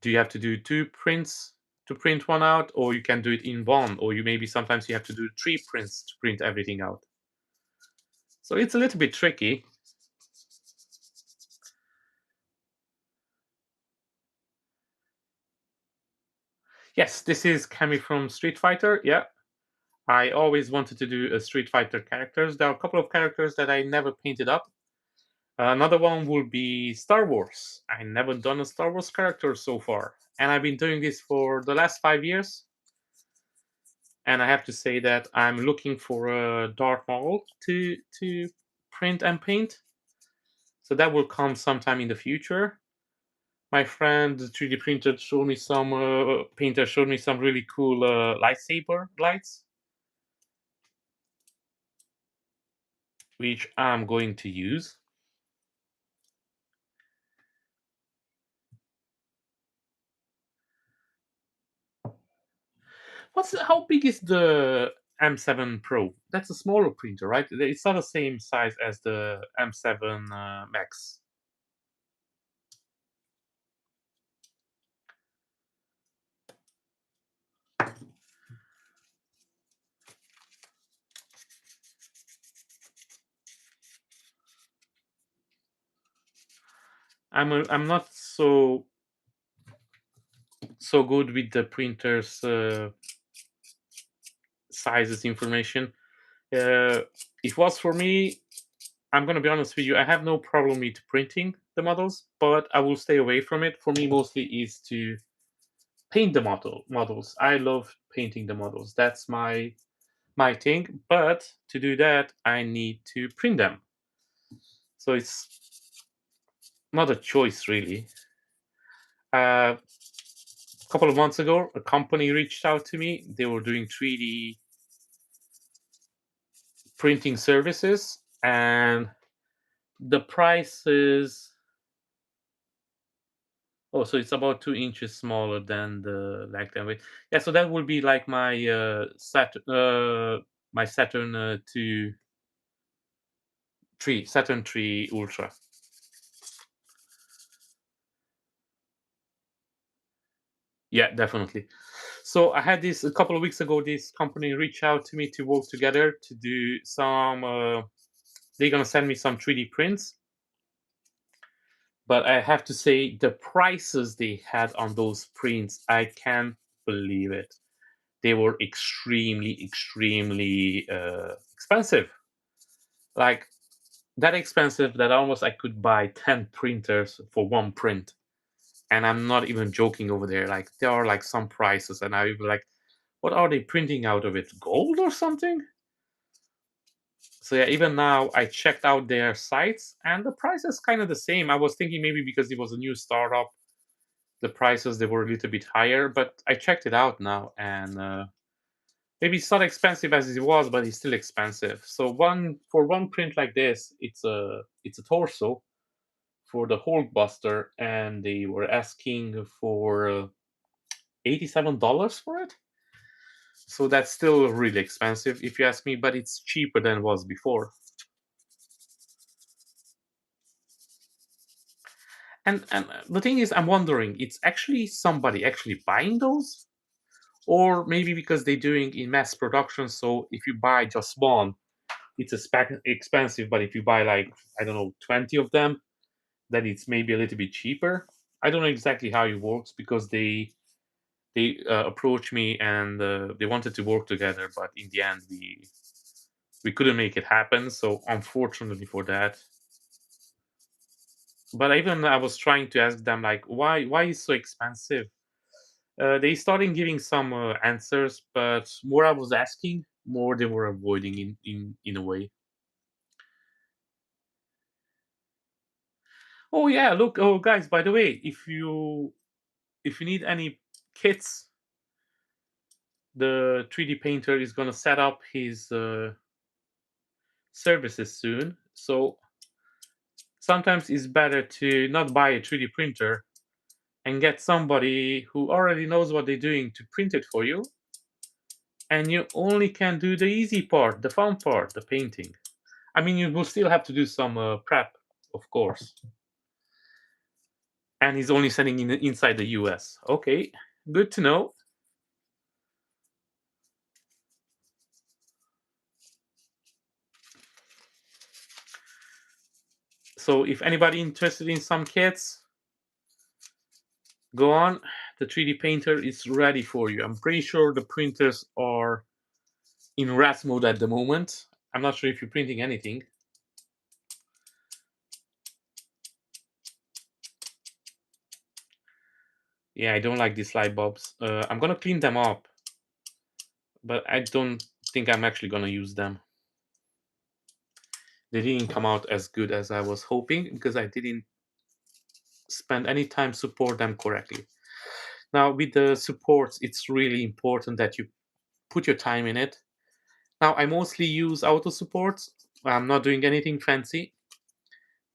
Do you have to do two prints to print one out, or you can do it in one, or you maybe sometimes you have to do three prints to print everything out. So it's a little bit tricky. Yes, this is Cammy from Street Fighter. Yeah, I always wanted to do a Street Fighter characters. There are a couple of characters that I never painted up. Another one will be Star Wars. I never done a Star Wars character so far, and I've been doing this for the last 5 years. And I have to say that I'm looking for a Darth Maul to print and paint. So that will come sometime in the future. My friend, the 3D printer, showed me some painter showed me some really cool lightsaber lights, which I'm going to use. What's how big is the M7 Pro? That's a smaller printer, right? It's not the same size as the M7 Max. I'm not so good with the printer's sizes information. Uh, if it was for me, I'm gonna be honest with you. I have no problem with printing the models, but I will stay away from it. For me, mostly is to paint the models. I love painting the models. That's my thing. But to do that, I need to print them. So it's not a choice really. A couple of months ago, a company reached out to me. They were doing 3D printing services, and the price is, oh, so it's about 2 inches smaller than the lifetime weight. Yeah, so that would be like my Saturn 3 Saturn 3 Ultra. Yeah, definitely. So I had this a couple of weeks ago. This company reached out to me to work together to do some. They're gonna send me some 3D prints, but I have to say the prices they had on those prints, I can't believe it. They were extremely expensive. Like that expensive that almost I could buy 10 printers for one print. And I'm not even joking over there. Like there are like some prices, and I was like, what are they printing out of it? Gold or something? So yeah, even now I checked out their sites and the price is kind of the same. I was thinking maybe because it was a new startup, the prices they were a little bit higher, but I checked it out now, and maybe it's not expensive as it was, but it's still expensive. So one print like this, it's a torso for the Hulkbuster, and they were asking for $87 for it. So that's still really expensive if you ask me, but it's cheaper than it was before. And the thing is, I'm wondering, it's actually somebody actually buying those, or maybe because they're doing in mass production. So if you buy just one, it's expensive, but if you buy like, I don't know, 20 of them, then it's maybe a little bit cheaper. I don't know exactly how it works because they approached me, and they wanted to work together, but in the end we couldn't make it happen. So unfortunately for that. But even I was trying to ask them like, why is so expensive? They started giving some answers, but more I was asking, more they were avoiding in a way. Oh yeah, look, oh guys, by the way, if you need any kits, the 3D painter is gonna set up his services soon. So sometimes it's better to not buy a 3D printer and get somebody who already knows what they're doing to print it for you, and you only can do the easy part, the fun part, the painting. I mean, you will still have to do some prep, of course. And he's only sending in inside the US. Okay, good to know. So if anybody interested in some kits, go on. The 3D painter is ready for you. I'm pretty sure the printers are in rest mode at the moment. I'm not sure if you're printing anything. Yeah, I don't like these light bulbs. I'm gonna clean them up, but I don't think I'm actually gonna use them. They didn't come out as good as I was hoping because I didn't spend any time support them correctly. Now with the supports, it's really important that you put your time in it. Now I mostly use auto supports. I'm not doing anything fancy.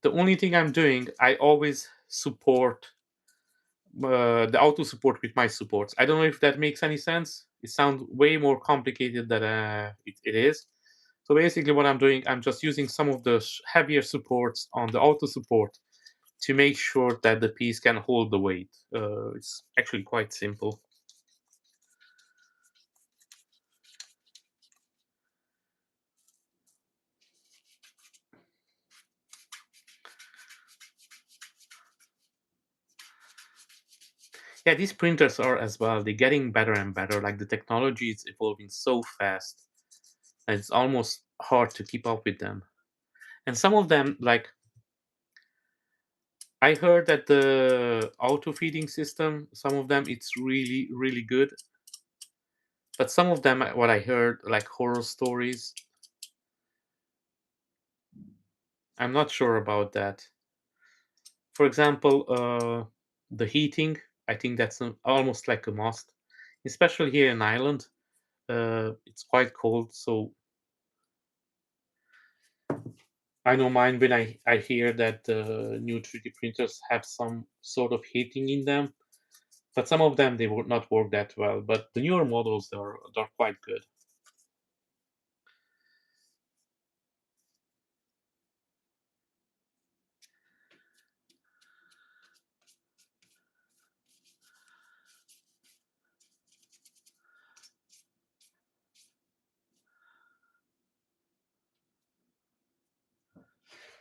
The only thing I'm doing, I always support the auto support with my supports. I don't know if that makes any sense. It sounds way more complicated than it is. So basically, what I'm doing, I'm just using some of the heavier supports on the auto support to make sure that the piece can hold the weight. It's actually quite simple. Yeah, these printers are as well. They're getting better and better. Like the technology is evolving so fast and it's almost hard to keep up with them. And some of them, like I heard that the auto feeding system, some of them it's really really good, but some of them, what I heard, like horror stories, I'm not sure about that. For example, the heating, I think that's almost like a must, especially here in Ireland. It's quite cold, so I don't mind when I hear that the new 3D printers have some sort of heating in them, but some of them they would not work that well. But the newer models they're quite good.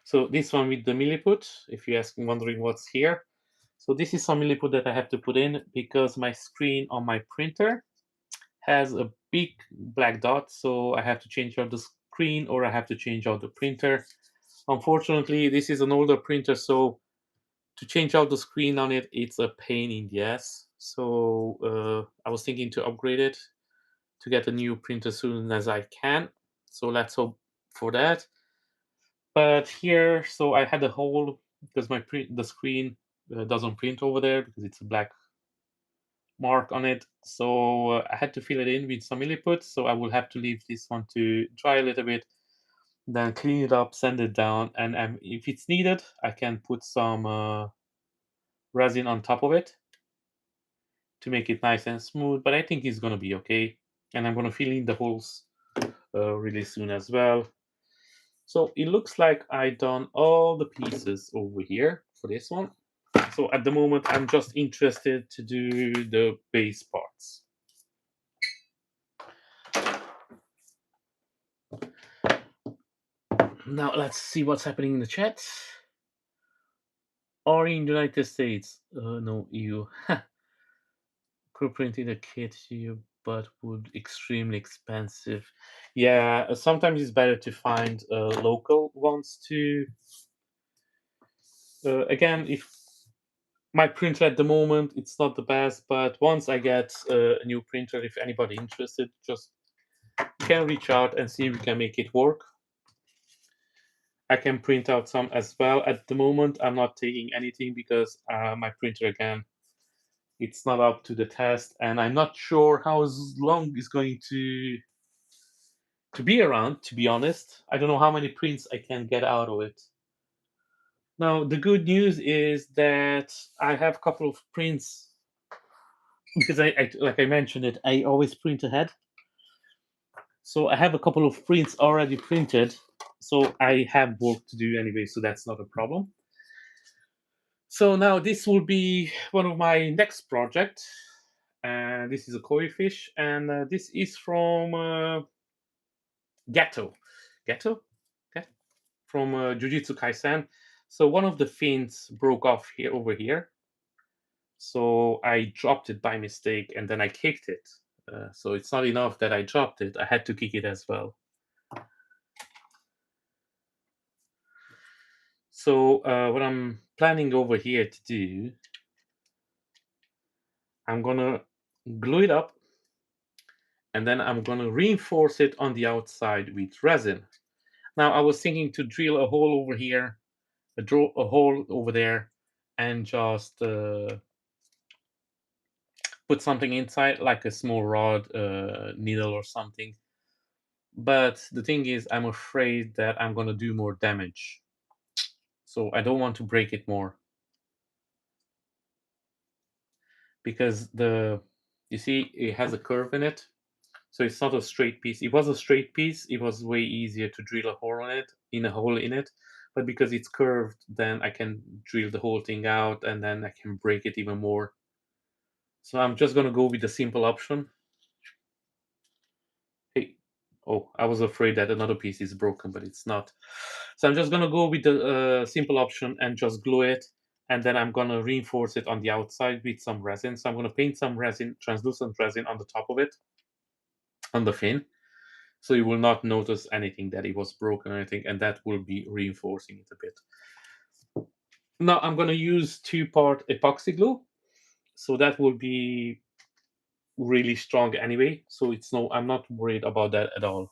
So this one with the milliput, if you ask wondering what's here, so this is some milliput that I have to put in because my screen on my printer has a big black dot, so I have to change out the screen or I have to change out the printer. Unfortunately, this is an older printer, so to change out the screen on it, it's a pain in the ass. So I was thinking to upgrade it to get a new printer as soon as I can. So let's hope for that. But here, so I had a hole because the screen doesn't print over there because it's a black mark on it. So I had to fill it in with some milliput. So I will have to leave this one to dry a little bit, then clean it up, sand it down, and if it's needed, I can put some resin on top of it to make it nice and smooth. But I think it's gonna be okay, and I'm gonna fill in the holes really soon as well. So it looks like I done all the pieces over here for this one. So at the moment, I'm just interested to do the base parts. Now let's see what's happening in the chat. Or in the United States, no EU. Could printing a kit to you, but would extremely expensive. Yeah, sometimes it's better to find local ones to. Again, if my printer at the moment it's not the best, but once I get a new printer, if anybody interested, just can reach out and see if we can make it work. I can print out some as well. At the moment, I'm not taking anything because my printer again, it's not up to the test, and I'm not sure how long it's going to be around. To be honest, I don't know how many prints I can get out of it. Now, the good news is that I have a couple of prints because like I mentioned it, I always print ahead. So I have a couple of prints already printed. So I have work to do anyway, so that's not a problem. So now this will be one of my next project. And this is a koi fish, and this is from Gato. Gato? Okay. From Jujutsu Kaisen. So one of the fins broke off here over here. So I dropped it by mistake and then I kicked it. So it's not enough that I dropped it, I had to kick it as well. So what I'm planning over here to do, I'm gonna glue it up and then I'm gonna reinforce it on the outside with resin. Now I was thinking to drill a hole over here, draw a hole over there, and just put something inside, like a small rod, needle, or something. But the thing is, I'm afraid that I'm gonna do more damage, so I don't want to break it more because you see, it has a curve in it, so it's not a straight piece. It was a straight piece, it was way easier to drill a hole in it, but because it's curved, then I can drill the whole thing out, and then I can break it even more. So I'm just gonna go with the simple option. Hey, oh, I was afraid that another piece is broken, but it's not. So I'm just gonna go with the simple option and just glue it, and then I'm gonna reinforce it on the outside with some resin. So I'm gonna paint some resin, translucent resin, on the top of it, on the fin, So you will not notice anything that it was broken or anything, and that will be reinforcing it a bit. Now I'm gonna use two-part epoxy glue, so that will be really strong anyway. So it's no, I'm not worried about that at all.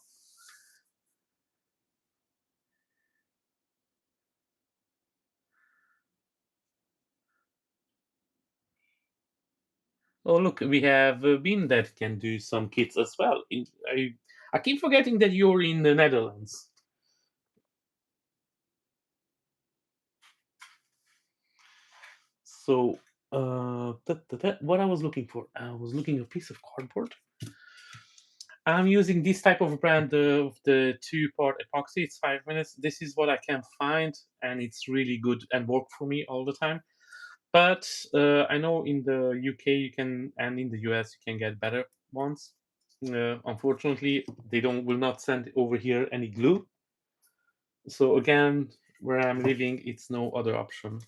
Oh look, we have Bean that can do some kits as well. I keep forgetting that you're in the Netherlands. So what I was looking for, I was looking a piece of cardboard. I'm using this type of brand of the two-part epoxy. It's 5 minutes. This is what I can find, and it's really good and work for me all the time. But I know in the UK you can, and in the US you can get better ones. Unfortunately, they don't will not send over here any glue. So again, where I'm living, it's no other option.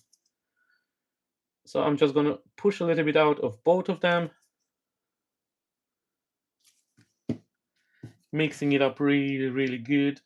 So I'm just gonna push a little bit out of both of them, mixing it up really, really good.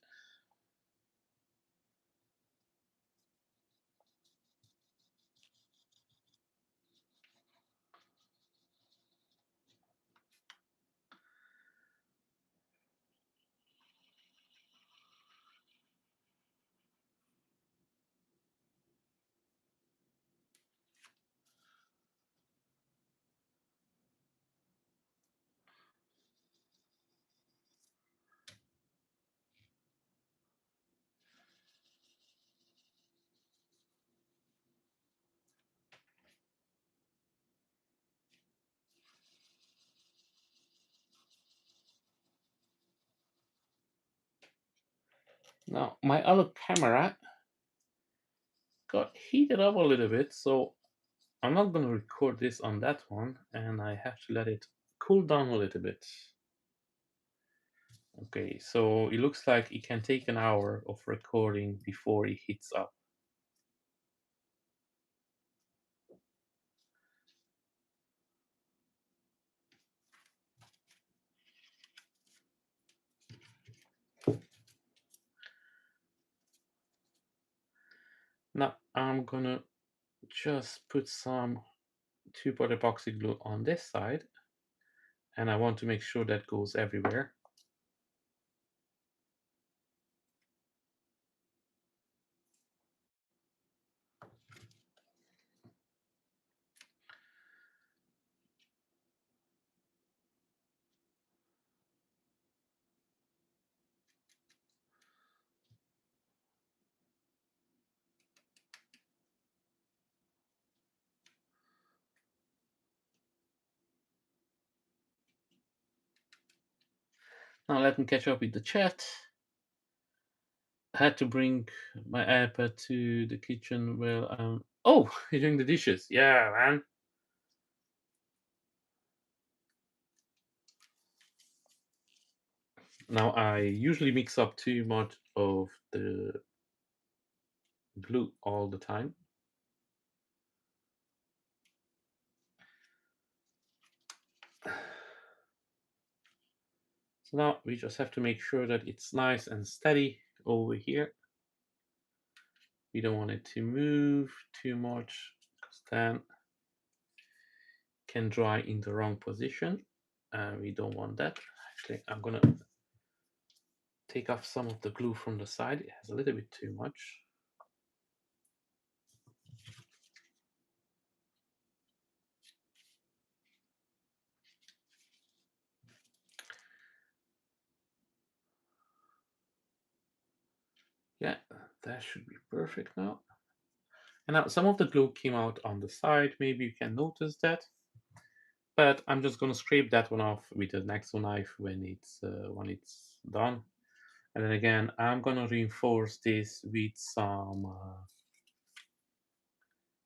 Now my other camera got heated up a little bit, so I'm not gonna record this on that one, and I have to let it cool down a little bit. Okay, so it looks like it can take an hour of recording before it heats up. Now I'm gonna just put some two-part epoxy glue on this side, and I want to make sure that goes everywhere. Now let me catch up with the chat. I had to bring my iPad to the kitchen. Well, oh, you're doing the dishes. Yeah, man. Now I usually mix up too much of the glue all the time. So now we just have to make sure that it's nice and steady over here. We don't want it to move too much because then it can dry in the wrong position. We don't want that. Actually, I'm gonna take off some of the glue from the side. It has a little bit too much. Yeah, that should be perfect now. And now some of the glue came out on the side. Maybe you can notice that. But I'm just gonna scrape that one off with an X-O knife when it's done. And then again, I'm gonna reinforce this with some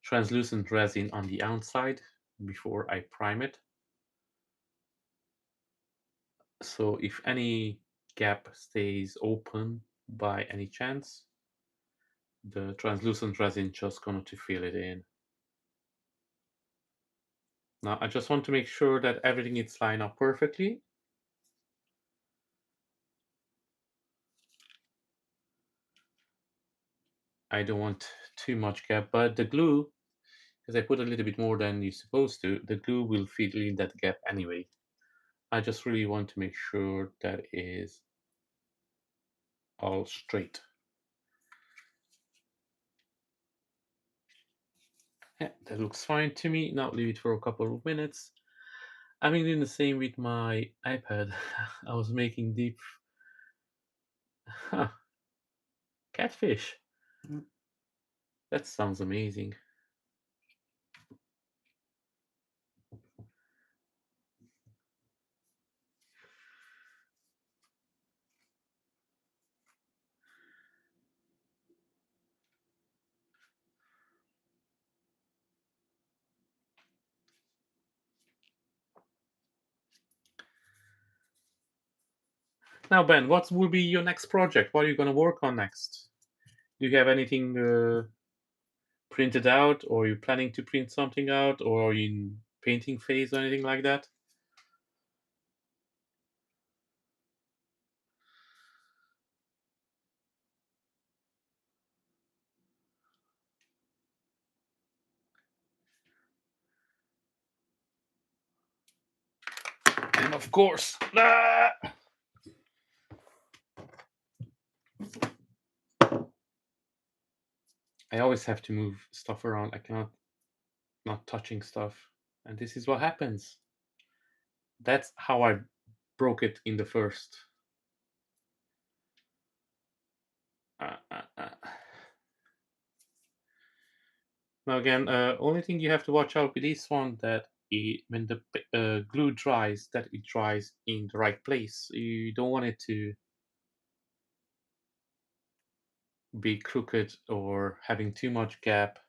translucent resin on the outside before I prime it. So if any gap stays open by any chance, the translucent resin just going to fill it in. Now I just want to make sure that everything is lined up perfectly. I don't want too much gap, but the glue, because I put a little bit more than you're supposed to, the glue will fill in that gap anyway. I just really want to make sure that is all straight. Yeah, that looks fine to me. Now leave it for a couple of minutes. I've been doing the same with my iPad. I was making deep huh, catfish. That sounds amazing. Now, Ben, what will be your next project? What are you going to work on next? Do you have anything printed out, or are you planning to print something out, or are you in painting phase or anything like that? And of course, I always have to move stuff around. I cannot not touching stuff, and this is what happens. That's how I broke it in the first. Uh, uh, uh. Now again, only thing you have to watch out with this one that when the glue dries, that it dries in the right place. You don't want it to be crooked or having too much gap.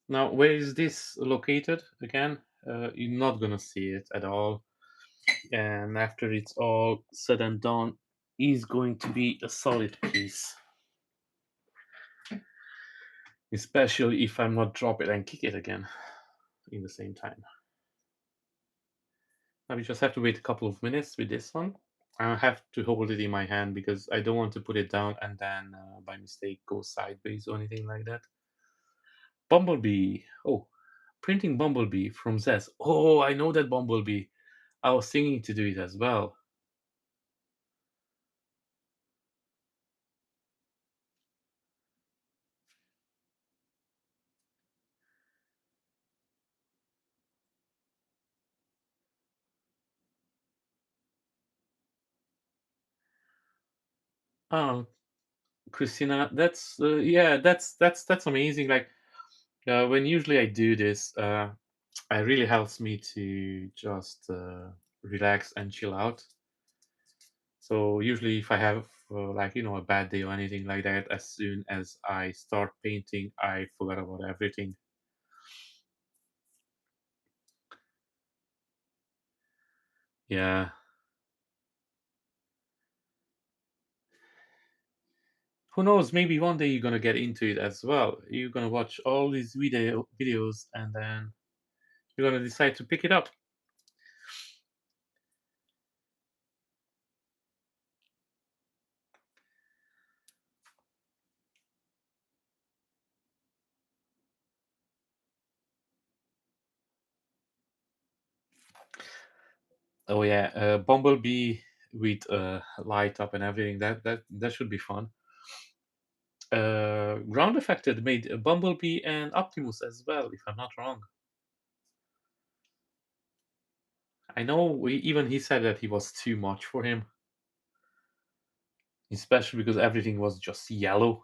Now, where is this located again? You're not gonna see it at all. And after it's all said and done, is going to be a solid piece. Especially if I'm not drop it and kick it again in the same time. Now we just have to wait a couple of minutes with this one. I have to hold it in my hand because I don't want to put it down and then by mistake go sideways or anything like that. Bumblebee. Oh, printing Bumblebee from Zest. Oh, I know that Bumblebee. I was thinking to do it as well. Oh, Christina, that's yeah, that's amazing. Like when usually I do this, it really helps me to just relax and chill out. So usually, if I have like a bad day or anything like that, as soon as I start painting, I forget about everything. Yeah. Who knows? Maybe one day you're gonna get into it as well. You're gonna watch all these videos, and then you're gonna decide to pick it up. Oh yeah, Bumblebee with light up and everything. That should be fun. Ground Affected made Bumblebee and Optimus as well, if I'm not wrong. I know even he said that he was too much for him, especially because everything was just yellow.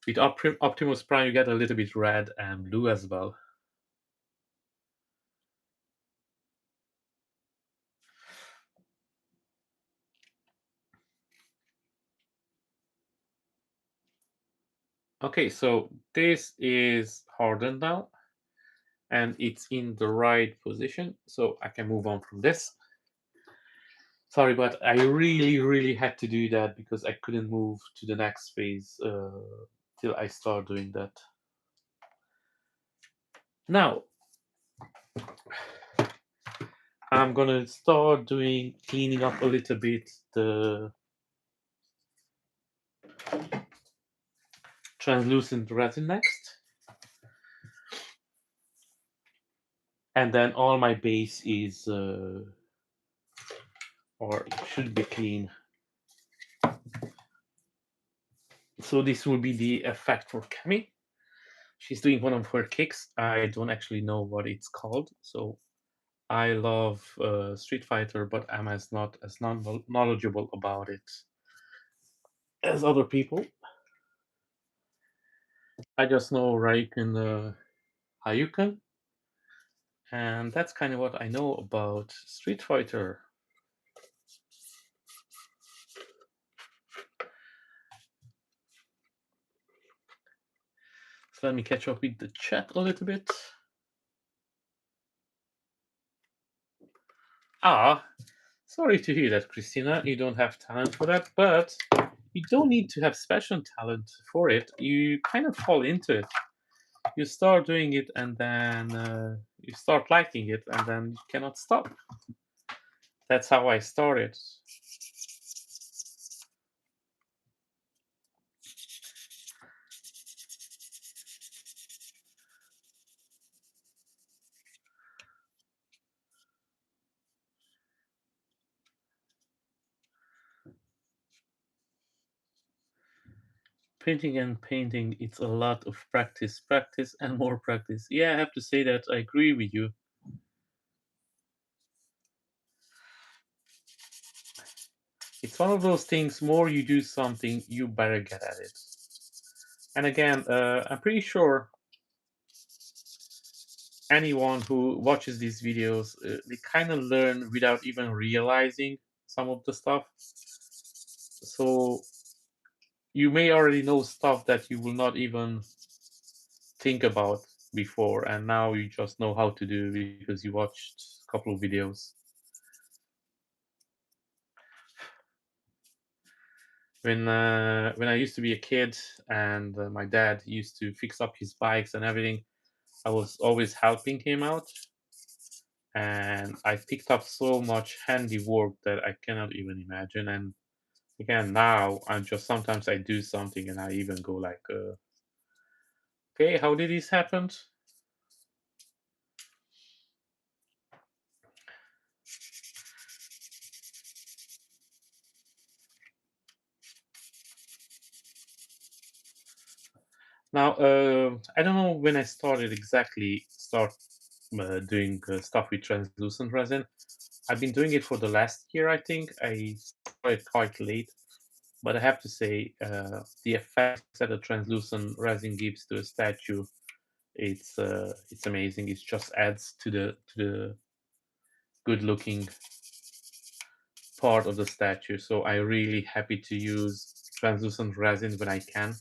With Optimus Prime, you get a little bit red and blue as well. Okay, so this is hardened now, and it's in the right position, so I can move on from this. Sorry, but I really, really had to do that because I couldn't move to the next phase till I start doing that. Now, I'm gonna start doing cleaning up a little bit translucent resin next, and then all my base is or it should be clean. So this will be the effect for Cammy. She's doing one of her kicks. I don't actually know what it's called. So I love Street Fighter, but I'm as not as knowledgeable about it as other people. I just know Raiken Hayuken, and that's kind of what I know about Street Fighter. So let me catch up with the chat a little bit. Ah, sorry to hear that, Christina. You don't have talent for that, but you don't need to have special talent for it. You kind of fall into it. You start doing it, and then you start liking it, and then you cannot stop. That's how I started. Painting and painting, it's a lot of practice, practice, and more practice. Yeah, I have to say that I agree with you. It's one of those things, more you do something, you better get at it. And again, I'm pretty sure anyone who watches these videos, they kind of learn without even realizing some of the stuff. So you may already know stuff that you will not even think about before, and now you just know how to do because you watched a couple of videos. When I used to be a kid and my dad used to fix up his bikes and everything, I was always helping him out, and I picked up so much handiwork that I cannot even imagine. And again, now I'm just sometimes I do something and I even go like, "Okay, how did this happen?" Now, I don't know when I started exactly start doing stuff with translucent resin. I've been doing it for the last year, I think. I started quite late, but I have to say, the effect that a translucent resin gives to a statue, it's amazing. It just adds to the good looking part of the statue. So I'm really happy to use translucent resin when I can.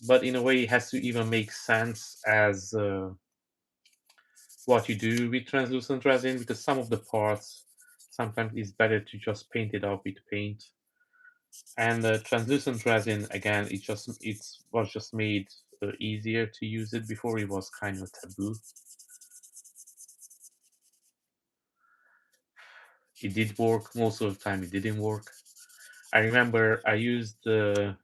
But in a way, it has to even make sense as what you do with translucent resin, because some of the parts sometimes it's better to just paint it up with paint. And translucent resin again, it was just made easier to use it. Before it was kind of taboo. It did work most of the time. It didn't work. I remember I used the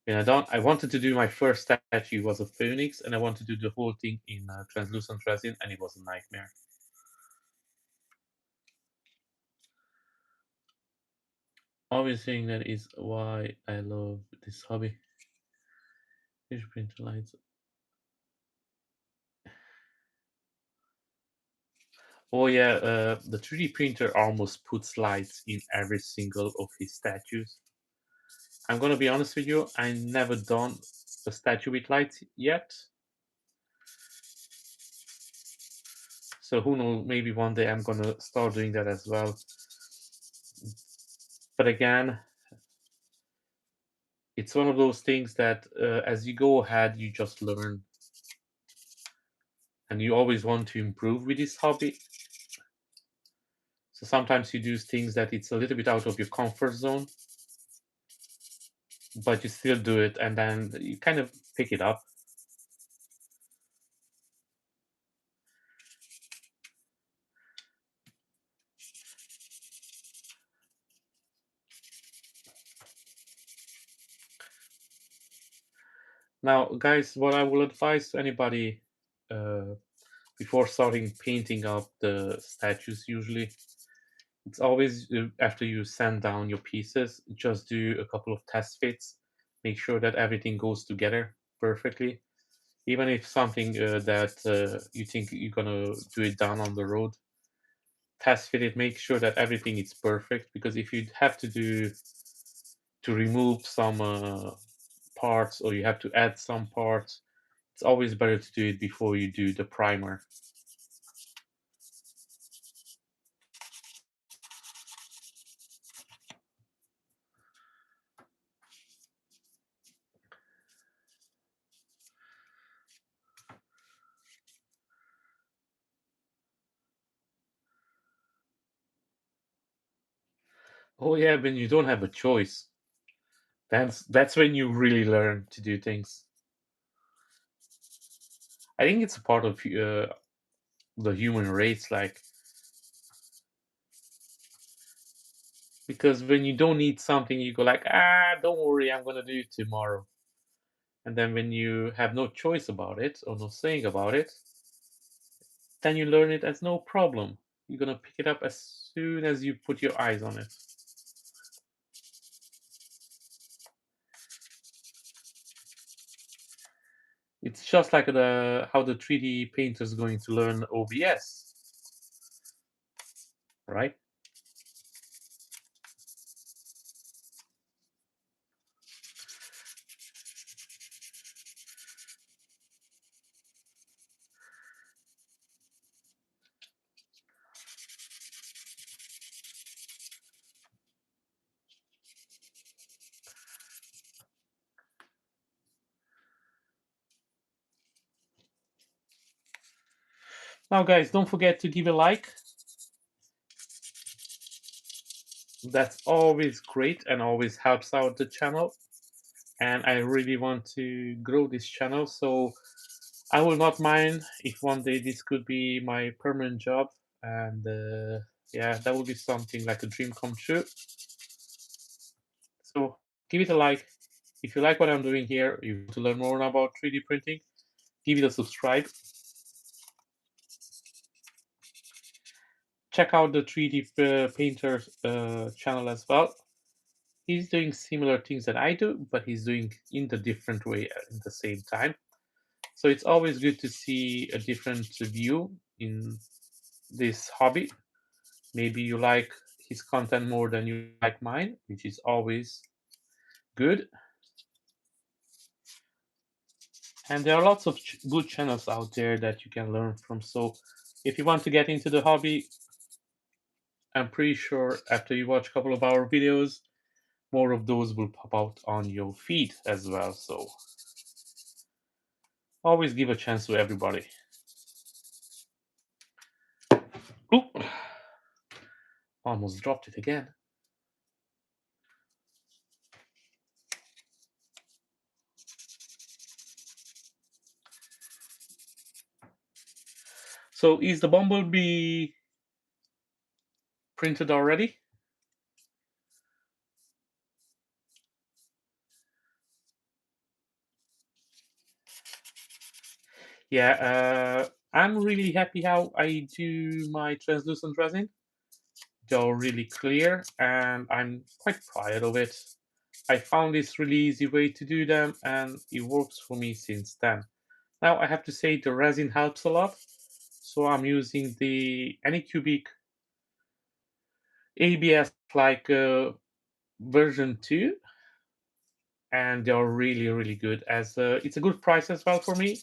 when I wanted to do my first statue was a phoenix, and I wanted to do the whole thing in translucent resin, and it was a nightmare. Obvious thing that is why I love this hobby. Fish print lights. Oh yeah, the 3D printer almost puts lights in every single of his statues. I'm gonna be honest with you, I never done a statue with lights yet. So who knows? Maybe one day I'm gonna start doing that as well. But again, it's one of those things that as you go ahead, you just learn, and you always want to improve with this hobby. So sometimes you do things that it's a little bit out of your comfort zone, but you still do it, and then you kind of pick it up. Now, guys, what I will advise to anybody uh, before starting painting up the statues, usually it's always after you sand down your pieces, just do a couple of test fits. Make sure that everything goes together perfectly. Even if something that you think you're gonna do it down on the road, test fit it. Make sure that everything is perfect. Because if you have to remove some parts or you have to add some parts, it's always better to do it before you do the primer. Oh yeah, when you don't have a choice, that's when you really learn to do things. I think it's a part of the human race, like because when you don't need something, you go like, don't worry, I'm gonna do it tomorrow. And then when you have no choice about it or no saying about it, then you learn it as no problem. You're gonna pick it up as soon as you put your eyes on it. It's just like the how the 3D painter is going to learn OBS, right? Now, guys, don't forget to give a like. That's always great and always helps out the channel. And I really want to grow this channel, so I will not mind if one day this could be my permanent job. And yeah, that would be something like a dream come true. So give it a like. If you like what I'm doing here, you want to learn more about 3D printing, give it a subscribe. Check out the 3D painter channel as well. He's doing similar things that I do, but he's doing in the different way at the same time. So it's always good to see a different view in this hobby. Maybe you like his content more than you like mine, which is always good. And there are lots of good channels out there that you can learn from. So if you want to get into the hobby, I'm pretty sure after you watch a couple of our videos, more of those will pop out on your feed as well. So always give a chance to everybody. Oop, almost dropped it again. So is the bumblebee printed already? Yeah, I'm really happy how I do my translucent resin. They're really clear and I'm quite proud of it. I found this really easy way to do them and it works for me since then. Now I have to say the resin helps a lot. So I'm using the Anycubic ABS like version 2 and they're really good as it's a good price as well for me.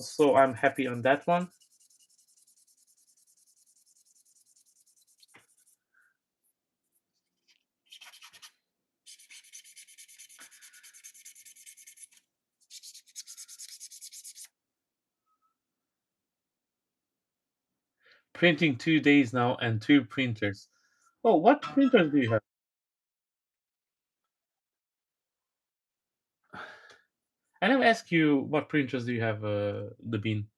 So I'm happy on that one. Printing 2 days now and two printers. Oh, what printers do you have? I never asked you what printers do you have, the bean.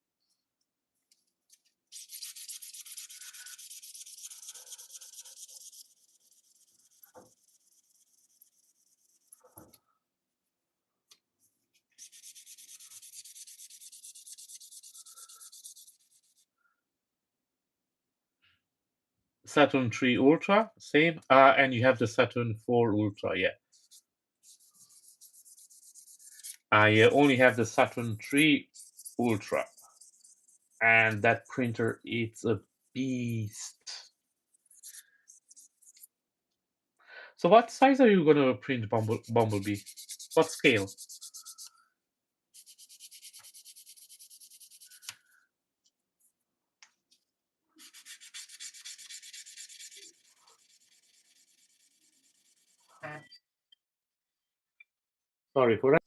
Saturn 3 Ultra, same. And you have the Saturn 4 Ultra, yeah. I only have the Saturn 3 Ultra. And that printer, it's a beast. So what size are you gonna print Bumblebee? What scale? Sorry for that.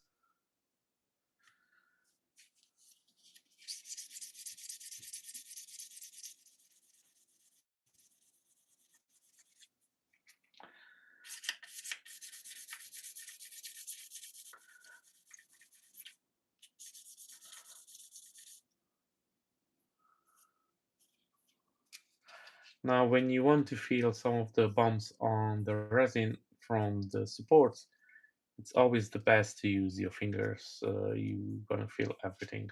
Now, when you want to feel some of the bumps on the resin from the supports, it's always the best to use your fingers. You're gonna feel everything.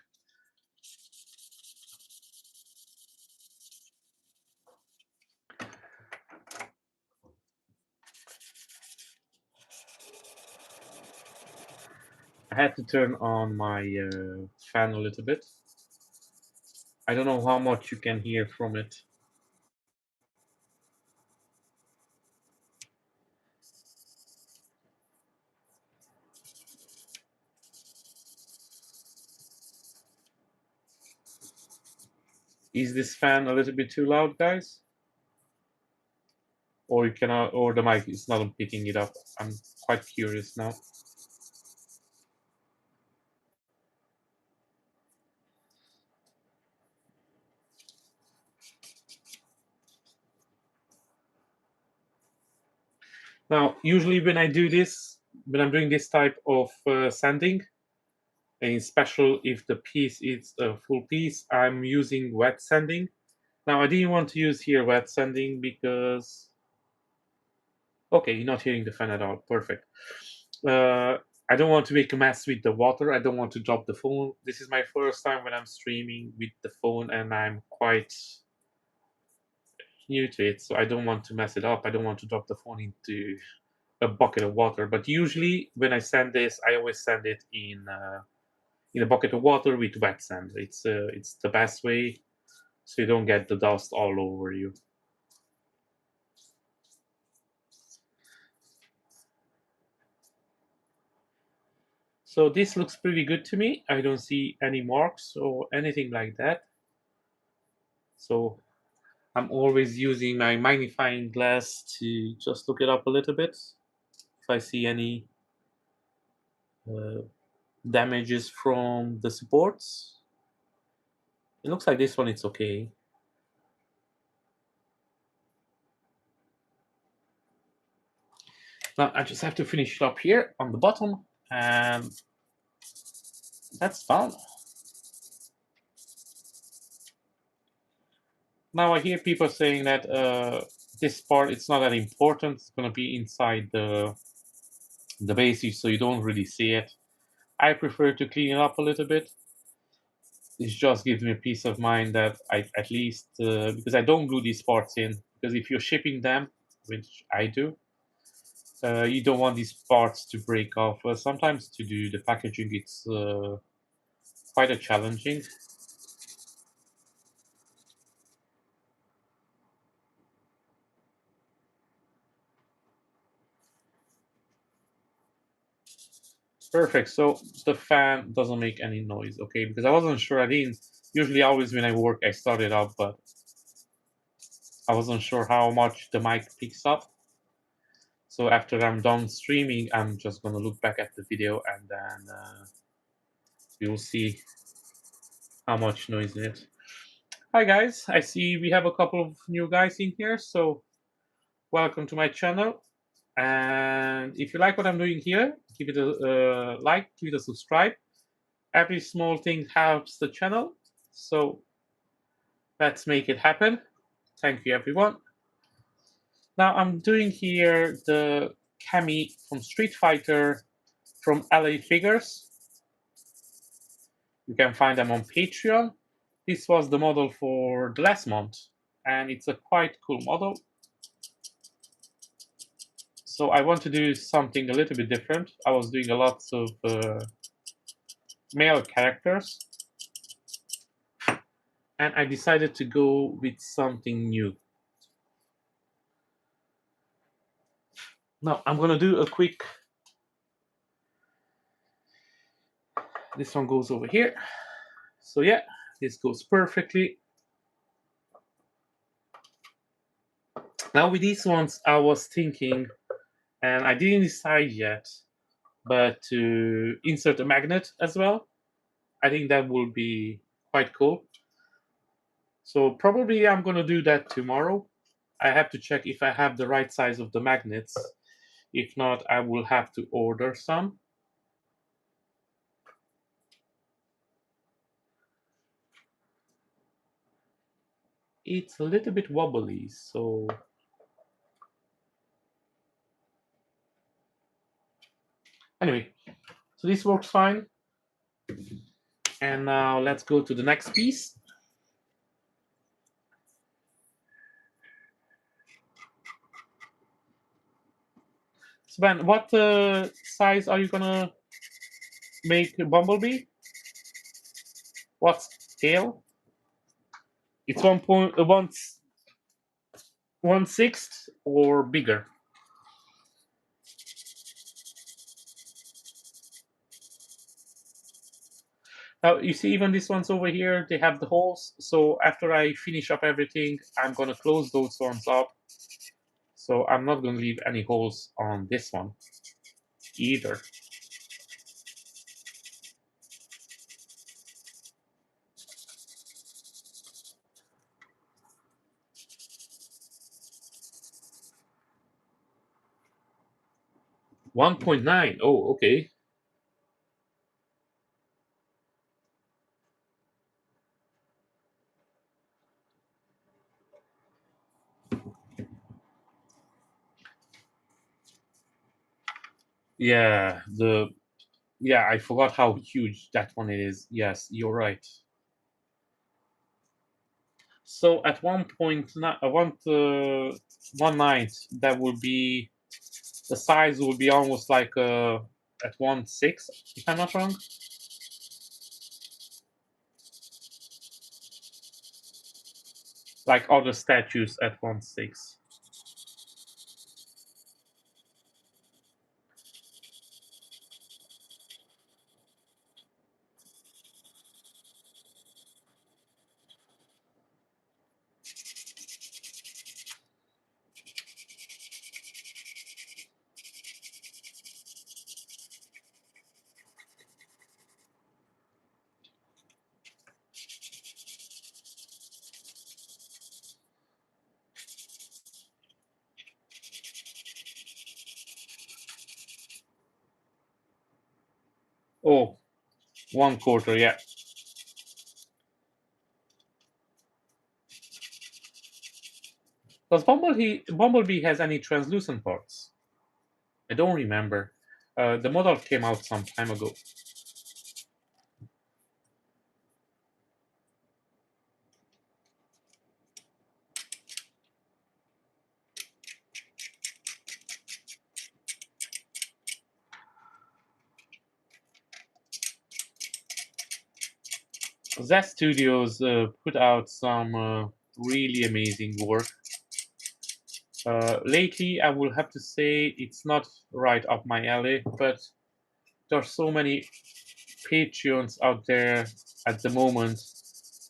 I had to turn on my fan a little bit. I don't know how much you can hear from it. Is this fan a little bit too loud, guys? Or you cannot, or the mic is not picking it up. I'm quite curious now. Now, usually when I do this, when I'm doing this type of sanding, and special if the piece is a full piece, I'm using wet sanding. Now, I didn't want to use here wet sanding because... Okay, you're not hearing the fan at all. Perfect. I don't want to make a mess with the water. I don't want to drop the phone. This is my first time when I'm streaming with the phone, and I'm quite new to it, so I don't want to mess it up. I don't want to drop the phone into a bucket of water. But usually, when I sand this, I always sand it in a bucket of water with wet sand. It's the best way, so you don't get the dust all over you. So this looks pretty good to me. I don't see any marks or anything like that. So I'm always using my magnifying glass to just look it up a little bit if I see any uh, damages from the supports. It looks like this one, it's okay. Now I just have to finish it up here on the bottom, and that's done. Now I hear people saying that this part, it's not that important. It's gonna be inside the base, so you don't really see it. I prefer to clean it up a little bit. It just gives me a peace of mind that I at least because I don't glue these parts in, because if you're shipping them, which I do, you don't want these parts to break off. Sometimes to do the packaging, it's quite a challenging. Perfect. So the fan doesn't make any noise, okay? Because I wasn't sure. I didn't usually always when I work, I start it up, but I wasn't sure how much the mic picks up. So after I'm done streaming, I'm just gonna look back at the video, and then you'll see how much noise in it. Hi guys, I see we have a couple of new guys in here, so welcome to my channel. And if you like what I'm doing here, give it a like, give it a subscribe. Every small thing helps the channel, so let's make it happen. Thank you, everyone. Now I'm doing here the Cammy from Street Fighter from LA Figures. You can find them on Patreon. This was the model for the last month. and it's a quite cool model. So I want to do something a little bit different. I was doing a lot of male characters, and I decided to go with something new. Now I'm gonna do a quick. This one goes over here. So yeah, this goes perfectly. Now with these ones, I was thinking, and I didn't decide yet, but to insert a magnet as well. I think that will be quite cool. So probably I'm gonna do that tomorrow. I have to check if I have the right size of the magnets. If not, I will have to order some. It's a little bit wobbly, so anyway, so this works fine. And now let's go to the next piece. So Ben, what size are you gonna make Bumblebee? What scale? It's 1/6 or bigger. Now you see, even these ones over here, they have the holes. So after I finish up everything, I'm gonna close those ones up. So I'm not gonna leave any holes on this one either. One 1.9. Oh, okay. Yeah, I forgot how huge that one is. Yes, you're right. So at 1.9, 1/9, that would be the size would be almost like at 1/6, if I'm not wrong. Like other statues at 1/6. Oh, 1/4, yeah. Does Bumblebee has any translucent parts? I don't remember. The model came out some time ago. Z Studios put out some really amazing work. Lately, I will have to say it's not right up my alley, but there are so many Patreons out there at the moment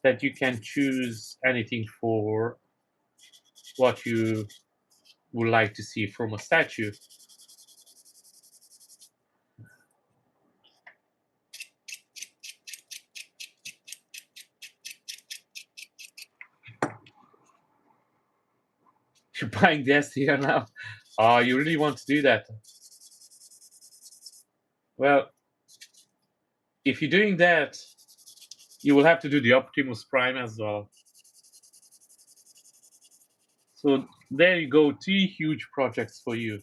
that you can choose anything for what you would like to see from a statue. You're buying the SDR now? Oh, you really want to do that? Well, if you're doing that, you will have to do the Optimus Prime as well. So there you go, 2 huge projects for you.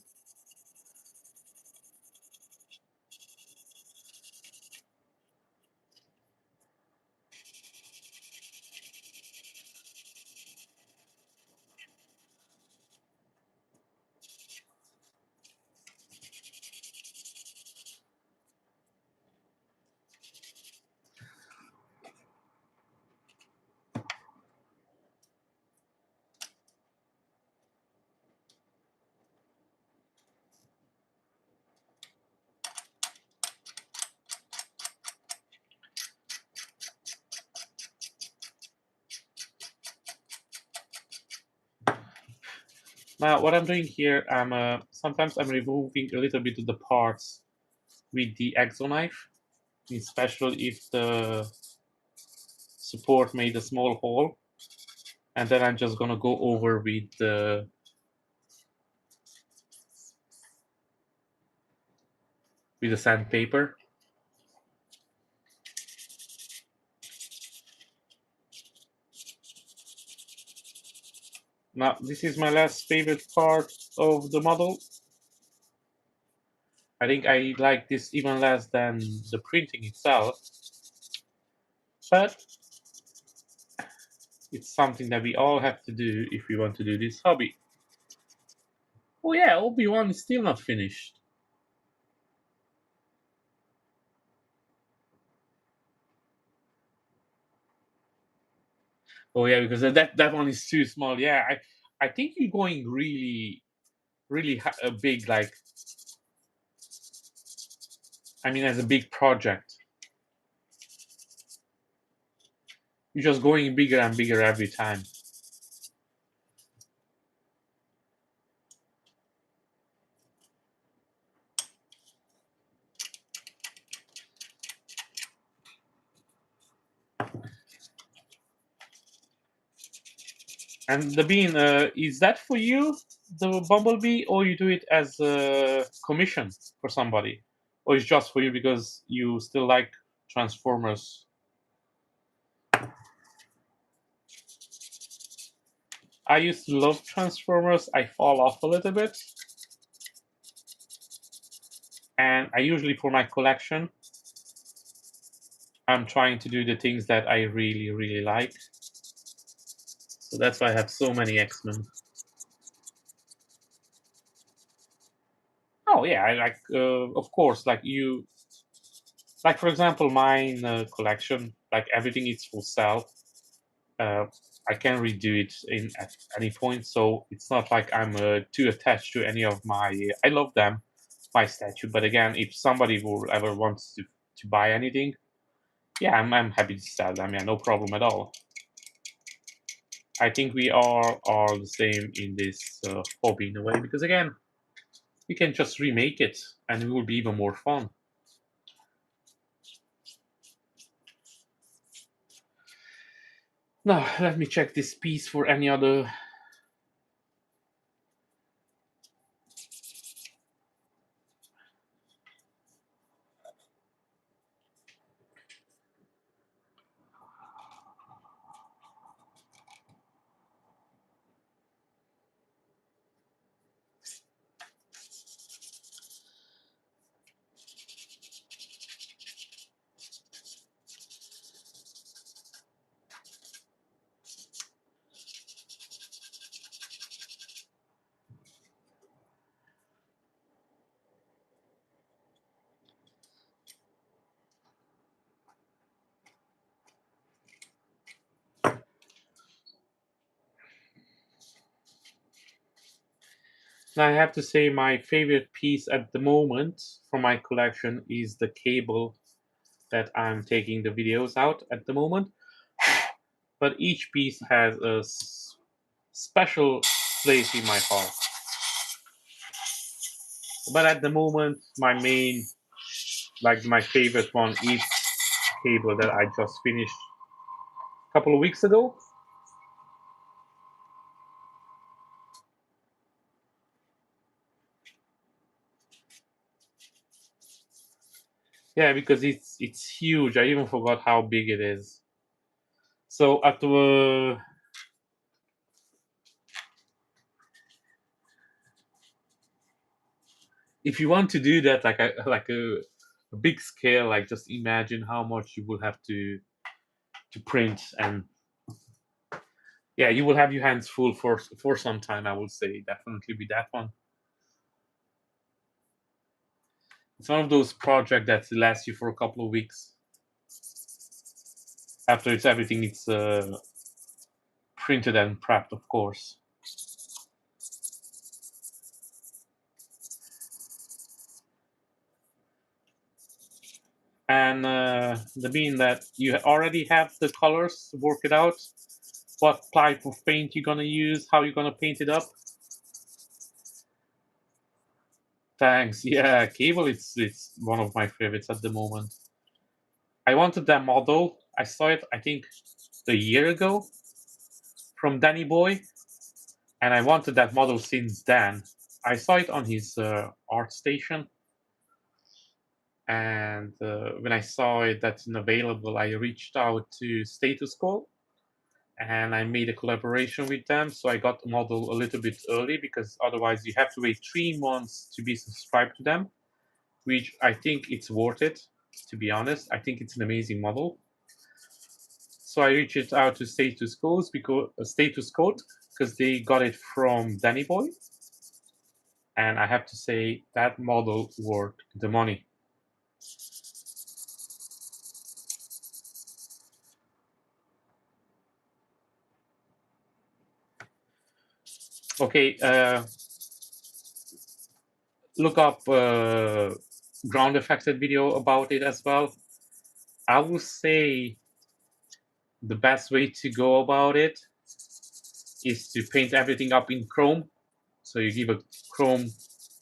Now, what I'm doing here, sometimes I'm removing a little bit of the parts with the exo knife, especially if the support made a small hole, and then I'm just gonna go over with the sandpaper. Now, this is my last favorite part of the model. I think I like this even less than the printing itself, but it's something that we all have to do if we want to do this hobby. Oh yeah, Obi-Wan is still not finished. Oh yeah, because that one is too small. Yeah, I think you're going really big. Like, I mean, as a big project, you're just going bigger and bigger every time. And the bean, is that for you, the bumblebee, or you do it as a commission for somebody, or it's just for you because you still like Transformers? I used to love Transformers. I fall off a little bit, and I usually for my collection, I'm trying to do the things that I really like. So that's why I have so many X-Men. Oh yeah, I like, of course, like you, like for example, mine collection, like everything is for sale. Uh, I can redo it in at any point, so it's not like I'm too attached to any of my. I love them, my statue, but again, if somebody will ever wants to buy anything, yeah, I'm happy to sell them. Yeah, no problem at all. I think we are the same in this hobby in a way, because again, we can just remake it, and it will be even more fun. Now, let me check this piece for any other. Now, I have to say, my favorite piece at the moment from my collection is the cable that I'm taking the videos out at the moment. But each piece has a special place in my heart. But at the moment, my main, like my favorite one, is cable that I just finished a couple of weeks ago. Yeah, because it's huge. I even forgot how big it is. So at the if you want to do that like a big scale, like just imagine how much you will have to print, and yeah, you will have your hands full for some time. I would say definitely with that one. It's one of those projects that lasts you for a couple of weeks after it's everything it's printed and prepped, of course. And the being that you already have the colors work it out, what type of paint you're gonna use, how you're gonna paint it up. Thanks. Yeah, Cable. It's one of my favorites at the moment. I wanted that model. I saw it, I think, a year ago from Danny Boy, and I wanted that model since then. I saw it on his art station, and when I saw it that's available, I reached out to Status Quo, and I made a collaboration with them. So I got the model a little bit early because otherwise you have to wait 3 months to be subscribed to them, which I think it's worth it. To be honest, I think it's an amazing model. So I reached out to Status Code because they got it from Danny Boy, and I have to say that model worth the money. Okay, look up ground affected video about it as well. I would say the best way to go about it is to paint everything up in Chrome. So you give a Chrome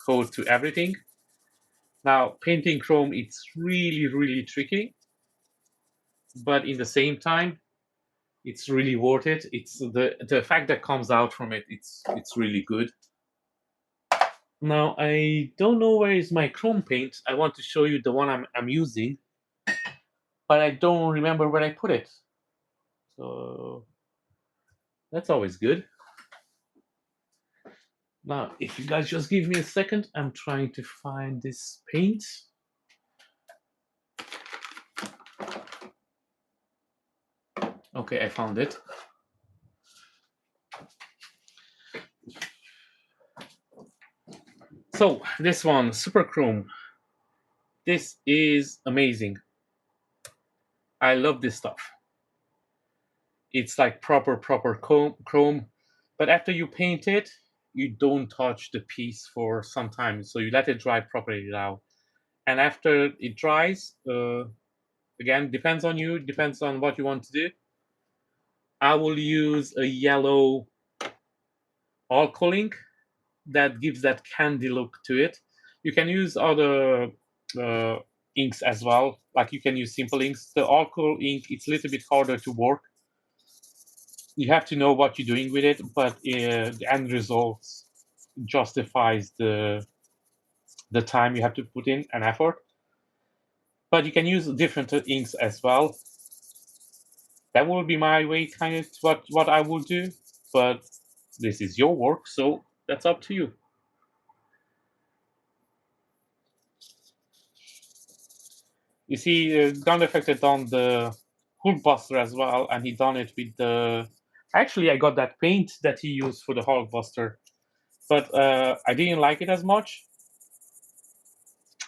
code to everything. Now, painting Chrome, it's really, really tricky, but in the same time, it's really worth it. It's the effect that comes out from it. It's really good. Now I don't know where is my Chrome paint. I want to show you the one I'm using, but I don't remember where I put it. So that's always good. Now, if you guys just give me a second, I'm trying to find this paint. Okay, I found it. So this one, Super Chrome. This is amazing. I love this stuff. It's like proper chrome, but after you paint it, you don't touch the piece for some time. So you let it dry properly now. And after it dries, again, depends on you, depends on what you want to do. I will use a yellow alcohol that gives that candy look to it. You can use other inks as well. Like you can use simple inks. The alcohol ink, it's a little bit harder to work. You have to know what you're doing with it, but the end result justifies the time you have to put in and effort. But you can use different inks as well. That will be my way, kind of what I will do. But this is your work, so that's up to you. You see, Ground Effect had done the Hulkbuster as well, and he done it with the. Actually, I got that paint that he used for the Hulkbuster, but I didn't like it as much,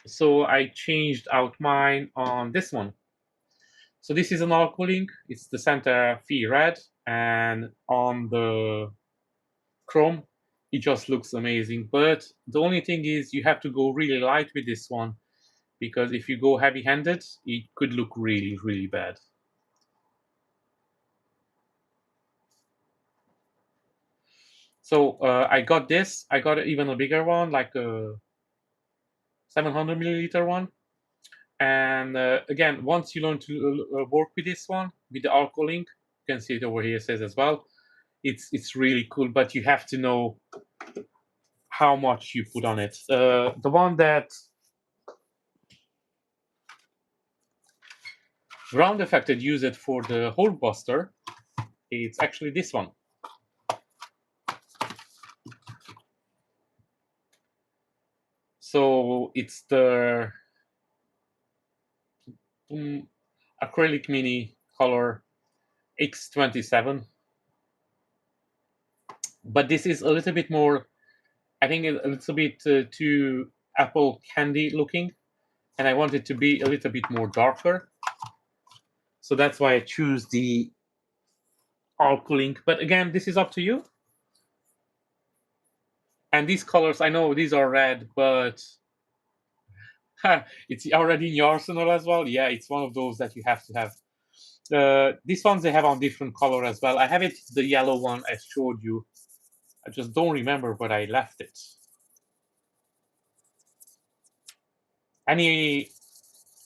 so I changed out mine on this one. So this is an alcohol ink. It's the Santa Fe Red, and on the Chrome, it just looks amazing. But the only thing is, you have to go really light with this one, because if you go heavy-handed, it could look really, really bad. So I got this. I got even a bigger one, like a 700 milliliter one. And again, once you learn to work with this one, with the alcohol ink, you can see it over here, it says as well. It's really cool, but you have to know how much you put on it. The one that Ground Affected use it for the Hulkbuster, it's actually this one. So it's the acrylic mini color X27. But this is a little bit more, I think, a little bit too apple candy looking, and I want it to be a little bit more darker. So that's why I choose the alcohol ink. But again, this is up to you. And these colors, I know these are red, but it's already in your arsenal as well. Yeah, it's one of those that you have to have. These ones they have on different color as well. I have it, the yellow one I showed you. I just don't remember where I left it. Any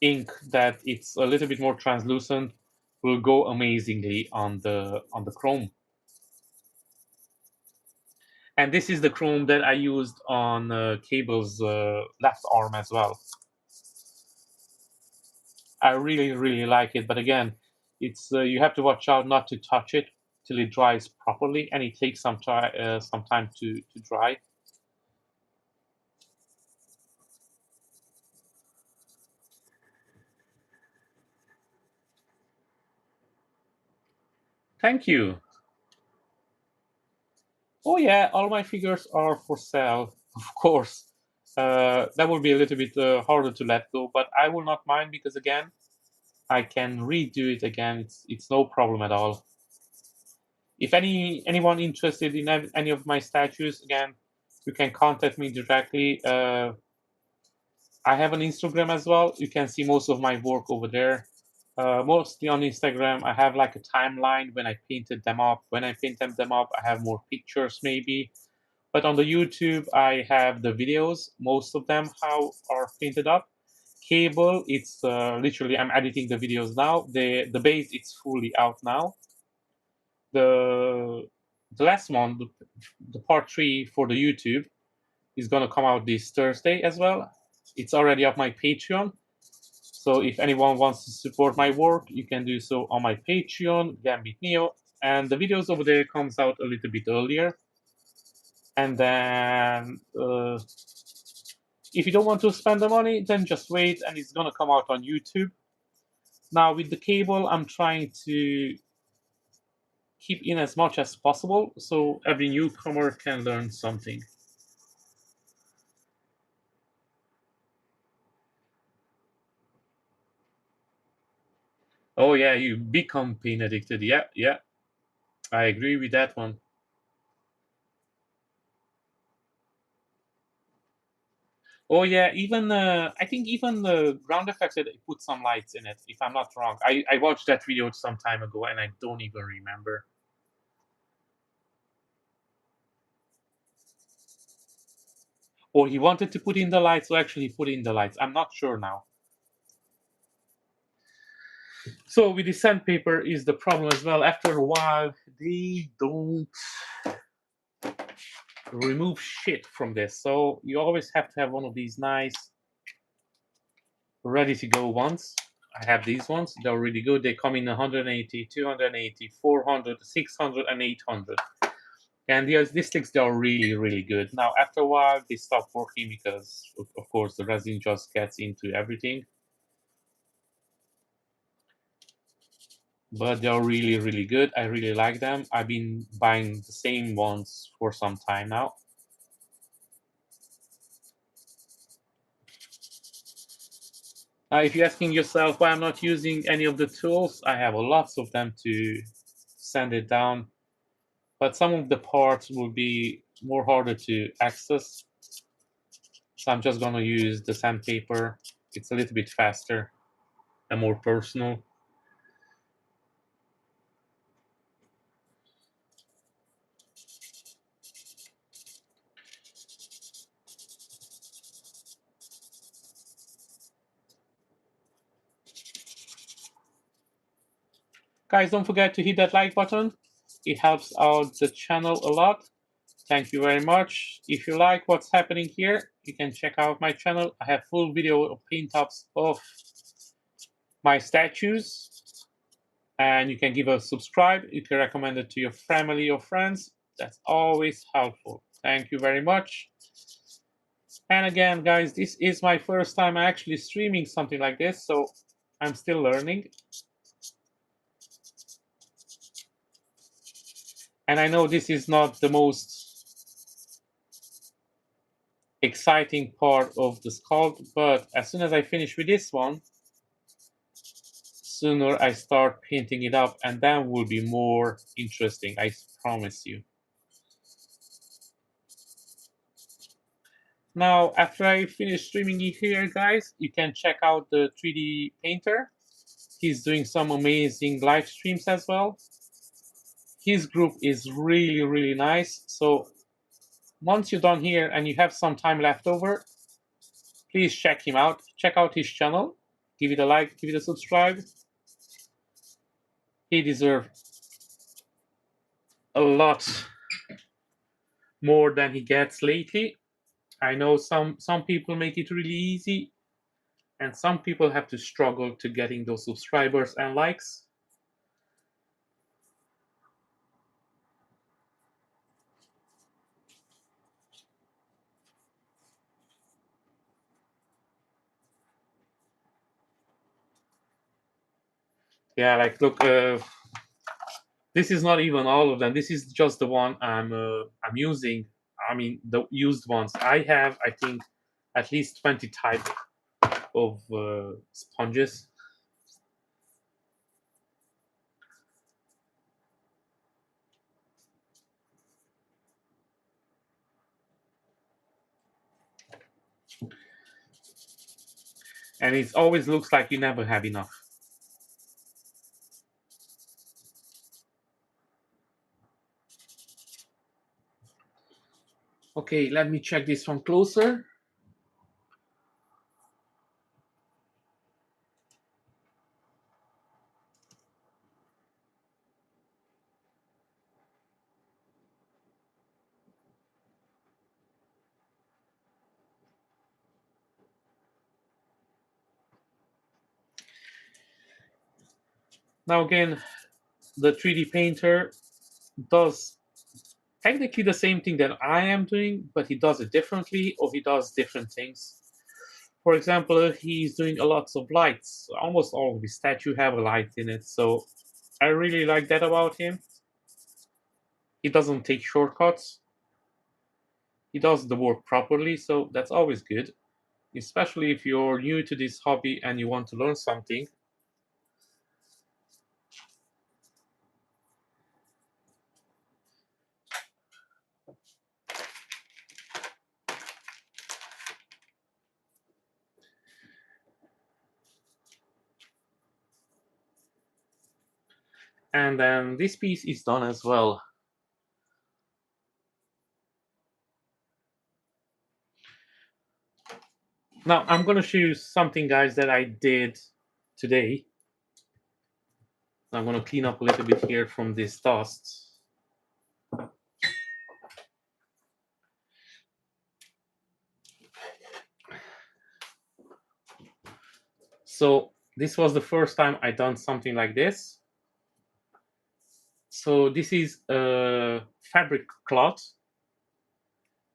ink that it's a little bit more translucent will go amazingly on the chrome. And this is the chrome that I used on Cable's left arm as well. I really like it, but again, it's you have to watch out not to touch it till it dries properly, and it takes some time to dry. Thank you. Oh yeah, all my figures are for sale, of course. That will be a little bit harder to let go, but I will not mind because again, I can redo it again. It's no problem at all. If anyone interested in any of my statues, again, you can contact me directly. I have an Instagram as well. You can see most of my work over there. Mostly on Instagram, I have like a timeline when I painted them up. When I painted them up, I have more pictures maybe. But on the YouTube, I have the videos, most of them how are painted up. Cable, it's literally I'm editing the videos now. The base it's fully out now. The the last one, the part 3 for the YouTube, is gonna come out this Thursday as well. It's already on my Patreon. So if anyone wants to support my work, you can do so on my Patreon, Gambit Neo, and the videos over there comes out a little bit earlier. And then if you don't want to spend the money, then just wait, and it's gonna come out on YouTube. Now with the cable, I'm trying to keep in as much as possible, so every newcomer can learn something. Oh yeah, you become pain addicted. Yeah, yeah, I agree with that one. Oh yeah, even I think even the ground effects that they put some lights in it, if I'm not wrong. I watched that video some time ago and I don't even remember. Or he wanted to put in the lights, or actually put in the lights. I'm not sure now. So with the sandpaper is the problem as well. After a while, they don't remove shit from this. So you always have to have one of these nice, ready to go ones. I have these ones. They're really good. They come in 180, 280, 400, 600, and 800. And these sticks, they're really good. Now, after a while, they stop working because, of course, the resin just gets into everything. But they're really good. I really like them. I've been buying the same ones for some time now. If you're asking yourself why I'm not using any of the tools, I have lots of them to sand it down, but some of the parts will be more harder to access. So I'm just gonna use the sandpaper. It's a little bit faster and more personal. Guys, don't forget to hit that like button. It helps out the channel a lot. Thank you very much. If you like what's happening here, you can check out my channel. I have full video of paint-ups of my statues. And you can give a subscribe. You can recommend it to your family or friends. That's always helpful. Thank you very much. And again, guys, this is my first time actually streaming something like this, so I'm still learning. And I know this is not the most exciting part of the sculpt, but as soon as I finish with this one, sooner I start painting it up, and that will be more interesting, I promise you. Now, after I finish streaming it here, guys, you can check out the 3D painter. He's doing some amazing live streams as well. His group is really nice. So once you're done here and you have some time left over, please check him out. Check out his channel. Give it a like, give it a subscribe. He deserves a lot more than he gets lately. I know some people make it really easy, and some people have to struggle to getting those subscribers and likes. Yeah, like look, this is not even all of them. This is just the one I'm using. I mean, the used ones. I have, I think, at least 20 type of sponges. And it always looks like you never have enough. Okay, let me check this one closer. Now again, the 3D painter does technically the same thing that I am doing, but he does it differently, or he does different things. For example, he's doing a lot of lights. Almost all of his statue have a light in it, so I really like that about him. He doesn't take shortcuts. He does the work properly, so that's always good, especially if you're new to this hobby and you want to learn something. And then this piece is done as well. Now I'm going to show you something, guys, that I did today. I'm going to clean up a little bit here from this dust. So this was the first time I done something like this. So this is a fabric cloth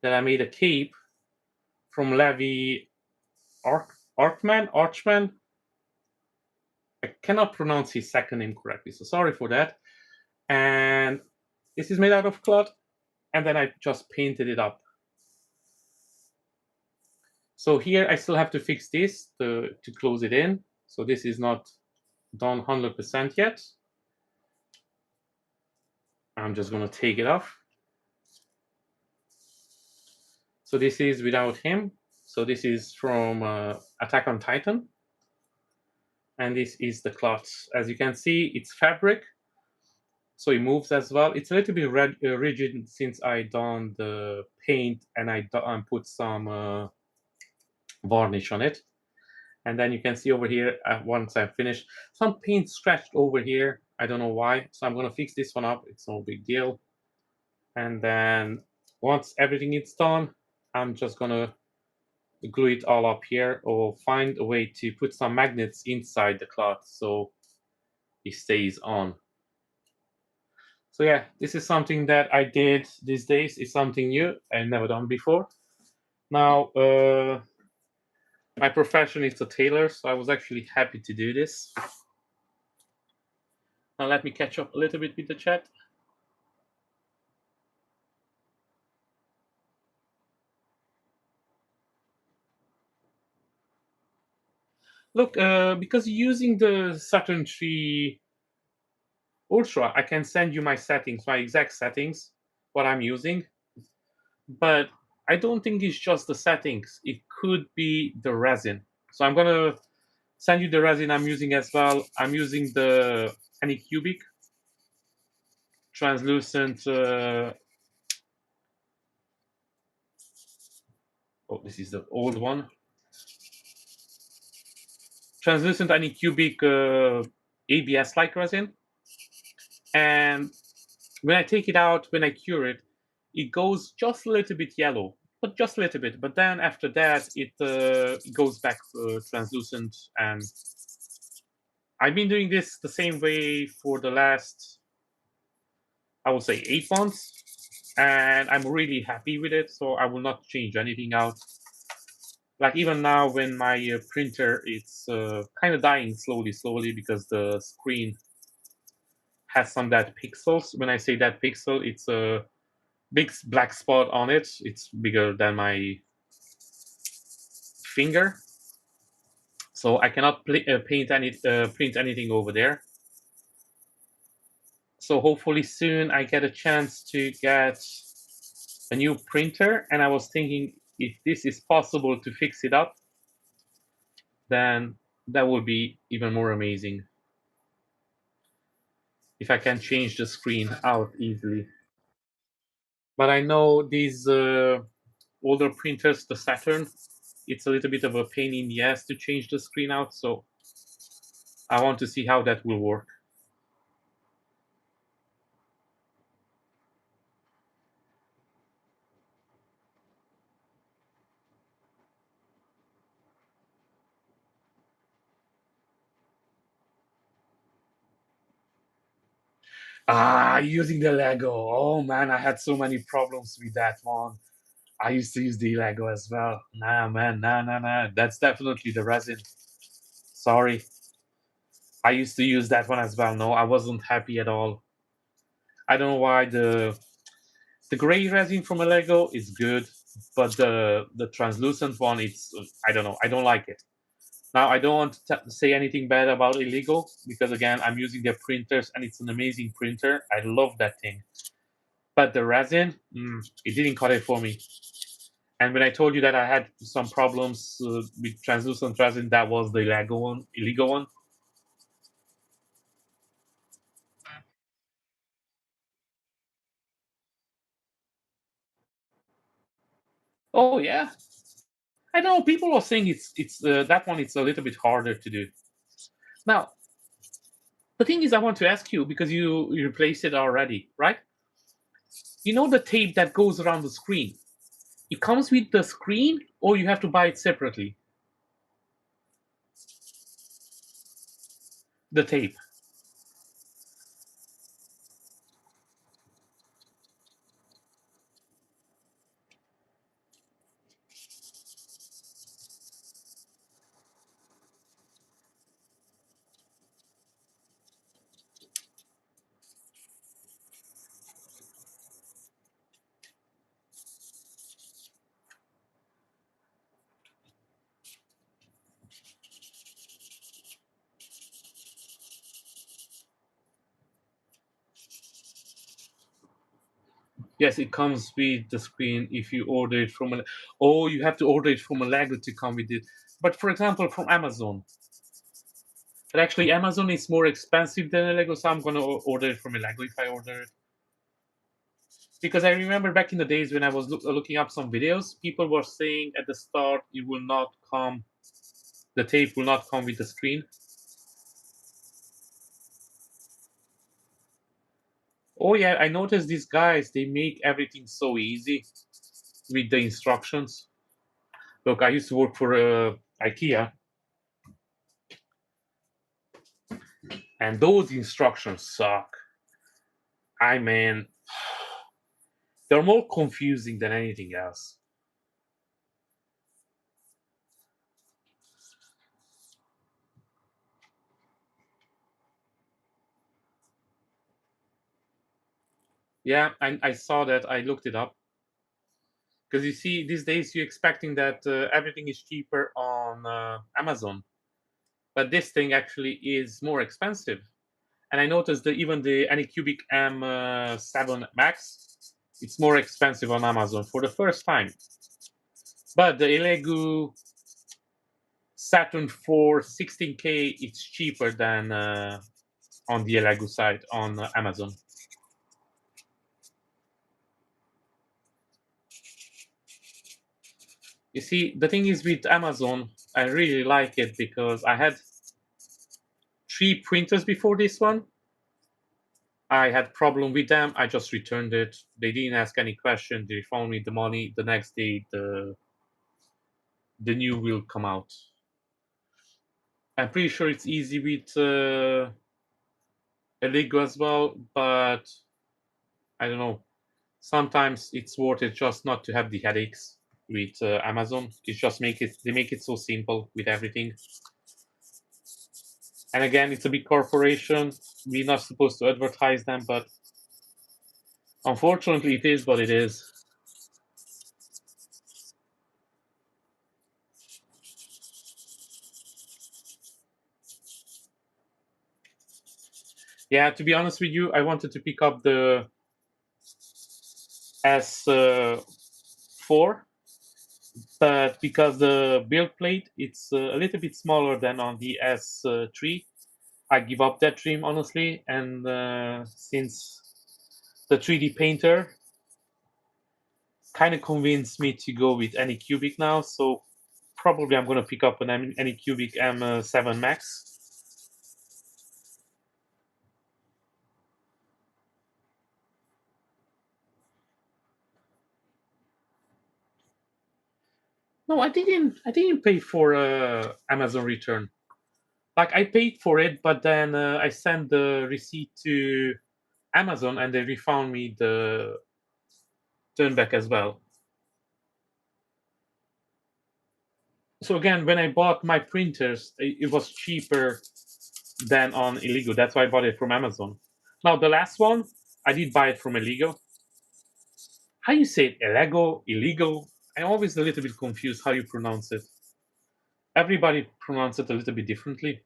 that I made a cape from Levi Archman. I cannot pronounce his second name correctly, so sorry for that. And this is made out of cloth, and then I just painted it up. So here I still have to fix this to close it in. So this is not done 100% yet. I'm just going to take it off. So this is without him. So this is from Attack on Titan. And this is the cloth. As you can see, it's fabric. So it moves as well. It's a little bit rigid since I done the paint and I put some varnish on it. And then you can see over here, once I finish, some paint scratched over here. I don't know why. So I'm going to fix this one up. It's no big deal. And then once everything is done, I'm just going to glue it all up here or find a way to put some magnets inside the cloth so it stays on. So yeah, this is something that I did these days. It's something new I've never done before. Now, my profession is a tailor, so I was actually happy to do this. Now let me catch up a little bit with the chat. Look, because using the Saturn 3 Ultra, I can send you my settings, my exact settings, what I'm using. But I don't think it's just the settings. It could be the resin. So I'm gonna send you the resin I'm using as well. I'm using the Anycubic translucent. Oh, this is the old one. translucent anycubic ABS-like resin, and when I take it out, when I cure it, it goes just a little bit yellow, but just a little bit. But then after that, it goes back translucent, and I've been doing this the same way for the last, I would say, 8 months, and I'm really happy with it. So I will not change anything out. Like even now, when my printer it's kind of dying slowly because the screen has some dead pixels. When I say that pixel, it's a big black spot on it. It's bigger than my finger, so I cannot print anything over there. So hopefully soon I get a chance to get a new printer, and I was thinking if this is possible to fix it up, then that would be even more amazing. If I can change the screen out easily. But I know these older printers, the Saturn, it's a little bit of a pain in the ass to change the screen out, so I want to see how that will work. Using the Lego. Oh man, I had so many problems with that one. I used to use the Lego as well. Nah, man, nah. That's definitely the resin. Sorry. I used to use that one as well. No, I wasn't happy at all. I don't know why the gray resin from a Lego is good, but the translucent one, it's I don't know. I don't like it. Now I don't want to say anything bad about illegal because again I'm using their printers and it's an amazing printer. I love that thing. But the resin, it didn't cut it for me. And when I told you that I had some problems with translucent resin, that was the illegal one. Oh yeah, I don't know. People are saying it's that one. It's a little bit harder to do. Now the thing is, I want to ask you because you replaced it already, right? You know the tape that goes around the screen. It comes with the screen, or you have to buy it separately. The tape. Yes, it comes with the screen if you order it from a. Oh, you have to order it from a Lego to come with it. But for example, from Amazon. But actually, Amazon is more expensive than a Lego, so I'm gonna order it from a Lego if I order it. Because I remember back in the days when I was looking up some videos, people were saying at the start it will not come, the tape will not come with the screen. Oh yeah, I noticed these guys, they make everything so easy with the instructions. Look, I used to work for IKEA, and those instructions suck. I mean, they're more confusing than anything else. Yeah, I saw that. I looked it up because you see, these days you're expecting that everything is cheaper on Amazon, but this thing actually is more expensive. And I noticed that even the Anycubic M7 Max, it's more expensive on Amazon for the first time. But the Elegu Saturn 4 16K, it's cheaper than on the Elegu side on Amazon. You see, the thing is with Amazon, I really like it because I had 3 printers before this one. I had problem with them. I just returned it. They didn't ask any question. They refunded me the money. The next day, the new will come out. I'm pretty sure it's easy with a Lego as well, but I don't know. Sometimes it's worth it just not to have the headaches with Amazon. It's just they make it so simple with everything. And again, it's a big corporation. We're not supposed to advertise them, but unfortunately, it is what it is. Yeah, to be honest with you, I wanted to pick up the S4, but because the build plate it's a little bit smaller than on the S3, I give up that dream honestly. And since the 3D painter kind of convinced me to go with any cubic now, so probably I'm gonna pick up an any cubic M7 Max. No, I didn't. I didn't pay for Amazon return. Like I paid for it, but then I sent the receipt to Amazon, and they refund me the turn back as well. So again, when I bought my printers, it was cheaper than on Illegal. That's why I bought it from Amazon. Now the last one, I did buy it from Illegal. How you say it? Illegal, illegal? I'm always a little bit confused how you pronounce it. Everybody pronounce it a little bit differently.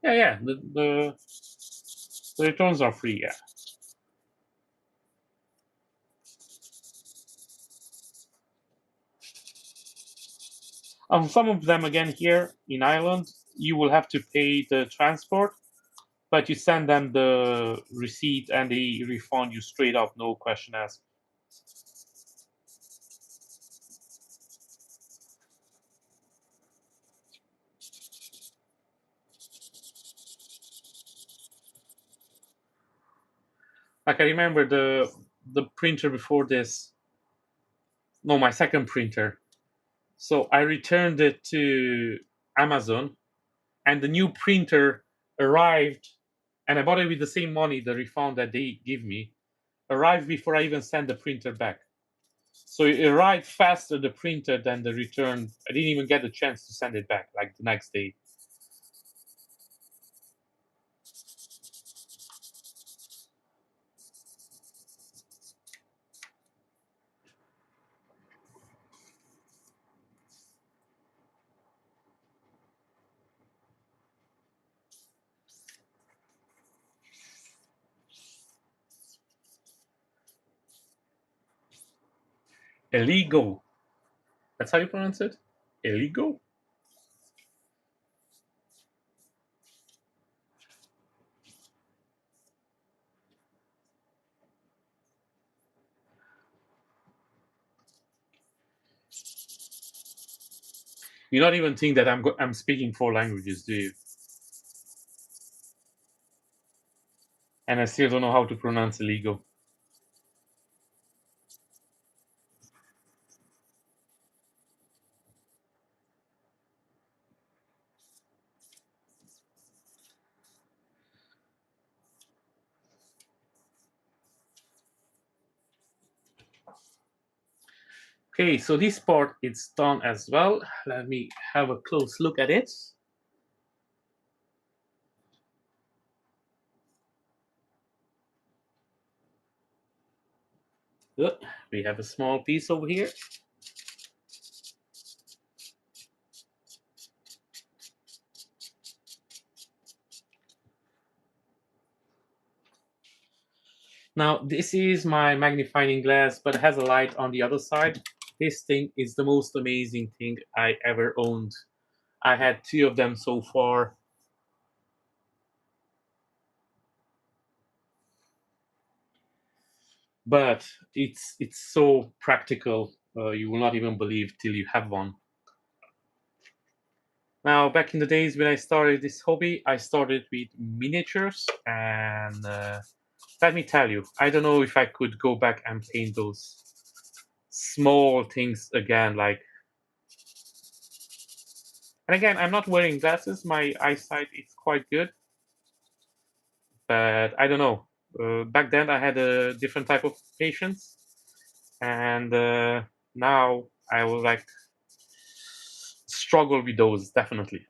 Yeah, yeah. The returns are free. Yeah. Some of them again here in Ireland, you will have to pay the transport, but you send them the receipt and they refund you straight up, no question asked. Like I remember the printer before this. No, my second printer. So I returned it to Amazon, and the new printer arrived, and I bought it with the same money, the refund that they give me, arrived before I even sent the printer back. So it arrived faster the printer than the return. I didn't even get the chance to send it back like the next day. Illegal. That's how you pronounce it? Illegal? You don't even think that I'm speaking 4 languages, do you? And I still don't know how to pronounce illegal. Okay, so this part is done as well. Let me have a close look at it. We have a small piece over here. Now, this is my magnifying glass, but it has a light on the other side. This thing is the most amazing thing I ever owned. I had two of them so far, but it's so practical. You will not even believe till you have one. Now, back in the days when I started this hobby, I started with miniatures, and let me tell you, I don't know if I could go back and paint those small things again. Like, and again, I'm not wearing glasses. My eyesight is quite good, but I don't know. Back then, I had a different type of patience, and now I will like struggle with those definitely.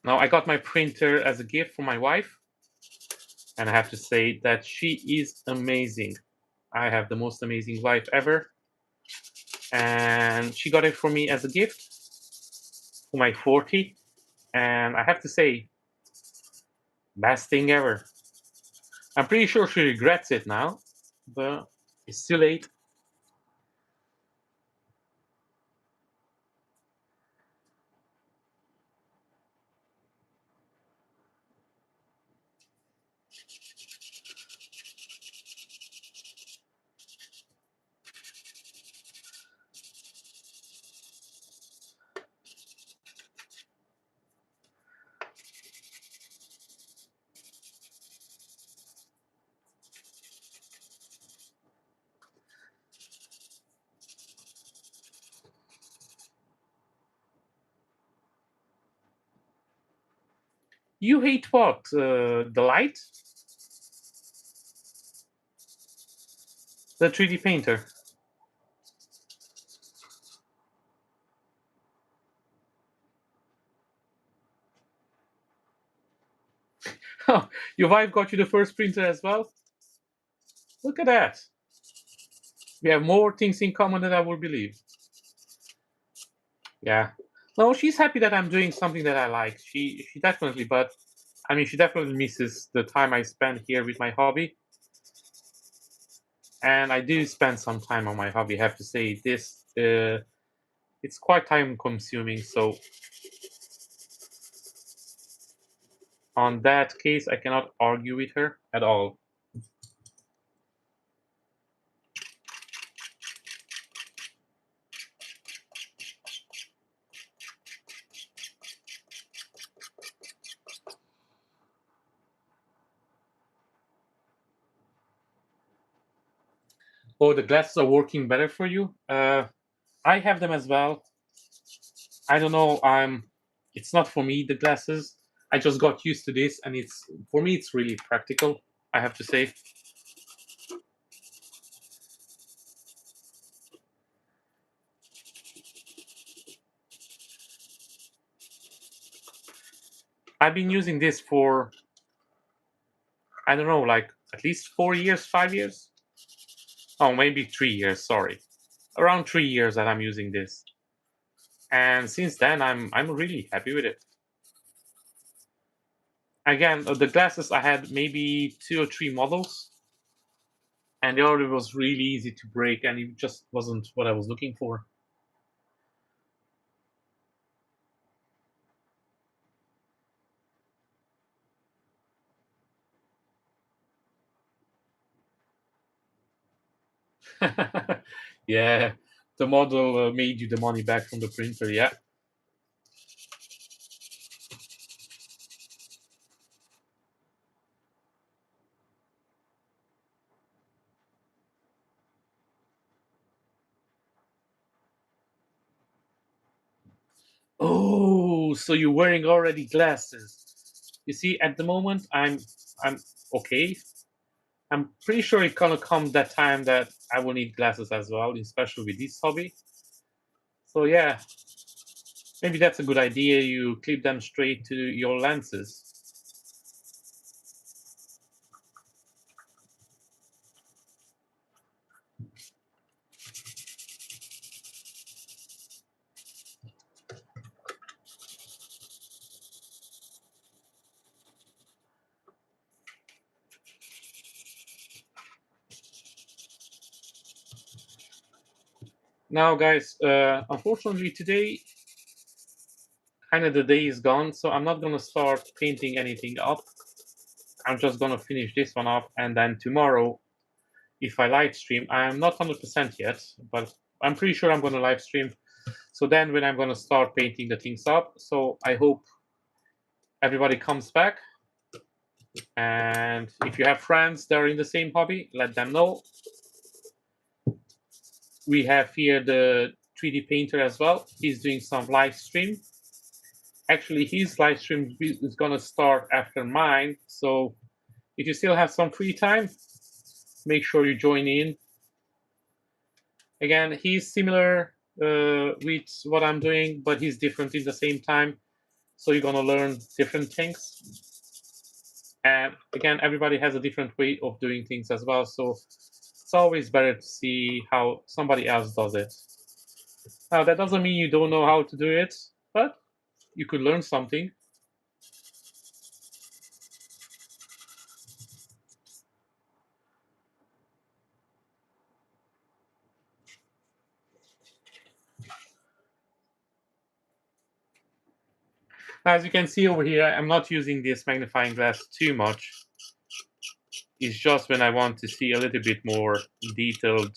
Now, I got my printer as a gift from my wife, and I have to say that she is amazing. I have the most amazing wife ever, and she got it for me as a gift for my 40. And I have to say, best thing ever. I'm pretty sure she regrets it now, but it's too late. You hate what? The light? The 3D painter? Oh, your wife got you the first printer as well? Look at that. We have more things in common than I would believe. Yeah. No, she's happy that I'm doing something that I like. She definitely, but I mean, she definitely misses the time I spend here with my hobby. And I do spend some time on my hobby. I have to say this. It's quite time consuming. So on that case, I cannot argue with her at all. Oh, the glasses are working better for you. I have them as well. I don't know. It's not for me, the glasses. I just got used to this, and it's for me. It's really practical. I have to say. I've been using this for I don't know, like at least 4 years, 5 years. Oh, maybe 3 years. Sorry, around 3 years that I'm using this, and since then I'm really happy with it. Again, the glasses I had maybe two or three models, and the other was really easy to break, and it just wasn't what I was looking for. Yeah, the model made you the money back from the printer. Yeah. Oh, so you're wearing already glasses. You see, at the moment, I'm okay. I'm pretty sure it's gonna come that time that I will need glasses as well, especially with this hobby. So yeah, maybe that's a good idea. You clip them straight to your lenses. Now, guys, unfortunately today, kind of the day is gone, so I'm not gonna start painting anything up. I'm just gonna finish this one off, and then tomorrow, if I live stream, I'm not 100% yet, but I'm pretty sure I'm gonna live stream. So then, when I'm gonna start painting the things up, so I hope everybody comes back. And if you have friends that are in the same hobby, let them know. We have here the 3D painter as well. He's doing some live stream. Actually, his live stream is gonna start after mine. So if you still have some free time, make sure you join in. Again, he's similar with what I'm doing, but he's different in the same time. So you're gonna learn different things. And again, everybody has a different way of doing things as well. So it's always better to see how somebody else does it. Now, that doesn't mean you don't know how to do it, but you could learn something. As you can see over here, I'm not using this magnifying glass too much. It's just when I want to see a little bit more detailed,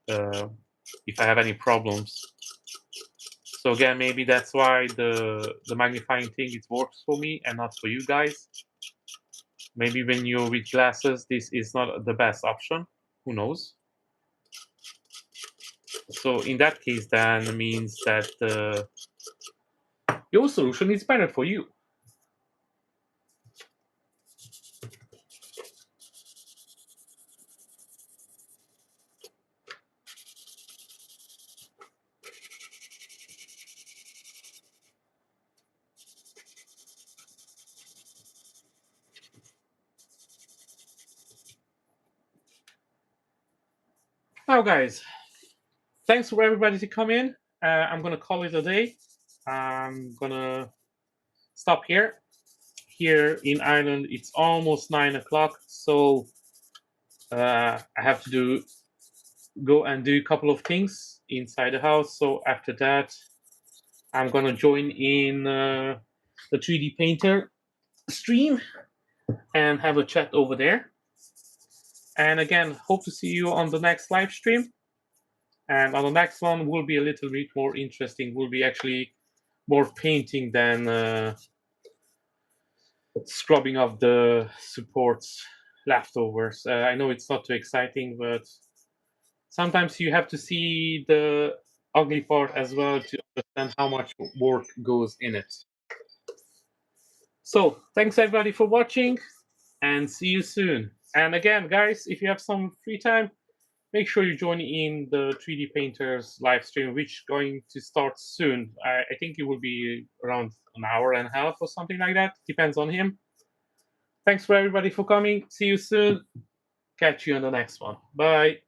if I have any problems. So again, maybe that's why the magnifying thing it works for me and not for you guys. Maybe when you're with glasses, this is not the best option. Who knows? So in that case, then it means that your solution is better for you. Now, guys, thanks for everybody to come in. I'm gonna call it a day. I'm gonna stop here. Here in Ireland, it's almost 9 o'clock, so I have to go and do a couple of things inside the house. So after that, I'm gonna join in the 3D painter stream and have a chat over there. And again, hope to see you on the next live stream. And on the next one, will be a little bit more interesting. Will be actually more painting than scrubbing off the supports leftovers. I know it's not too exciting, but sometimes you have to see the ugly part as well to understand how much work goes in it. So thanks everybody for watching, and see you soon. And again, guys, if you have some free time, make sure you join in the 3D Painters live stream, which is going to start soon. I think it will be around an hour and a half or something like that. Depends on him. Thanks for everybody for coming. See you soon. Catch you on the next one. Bye.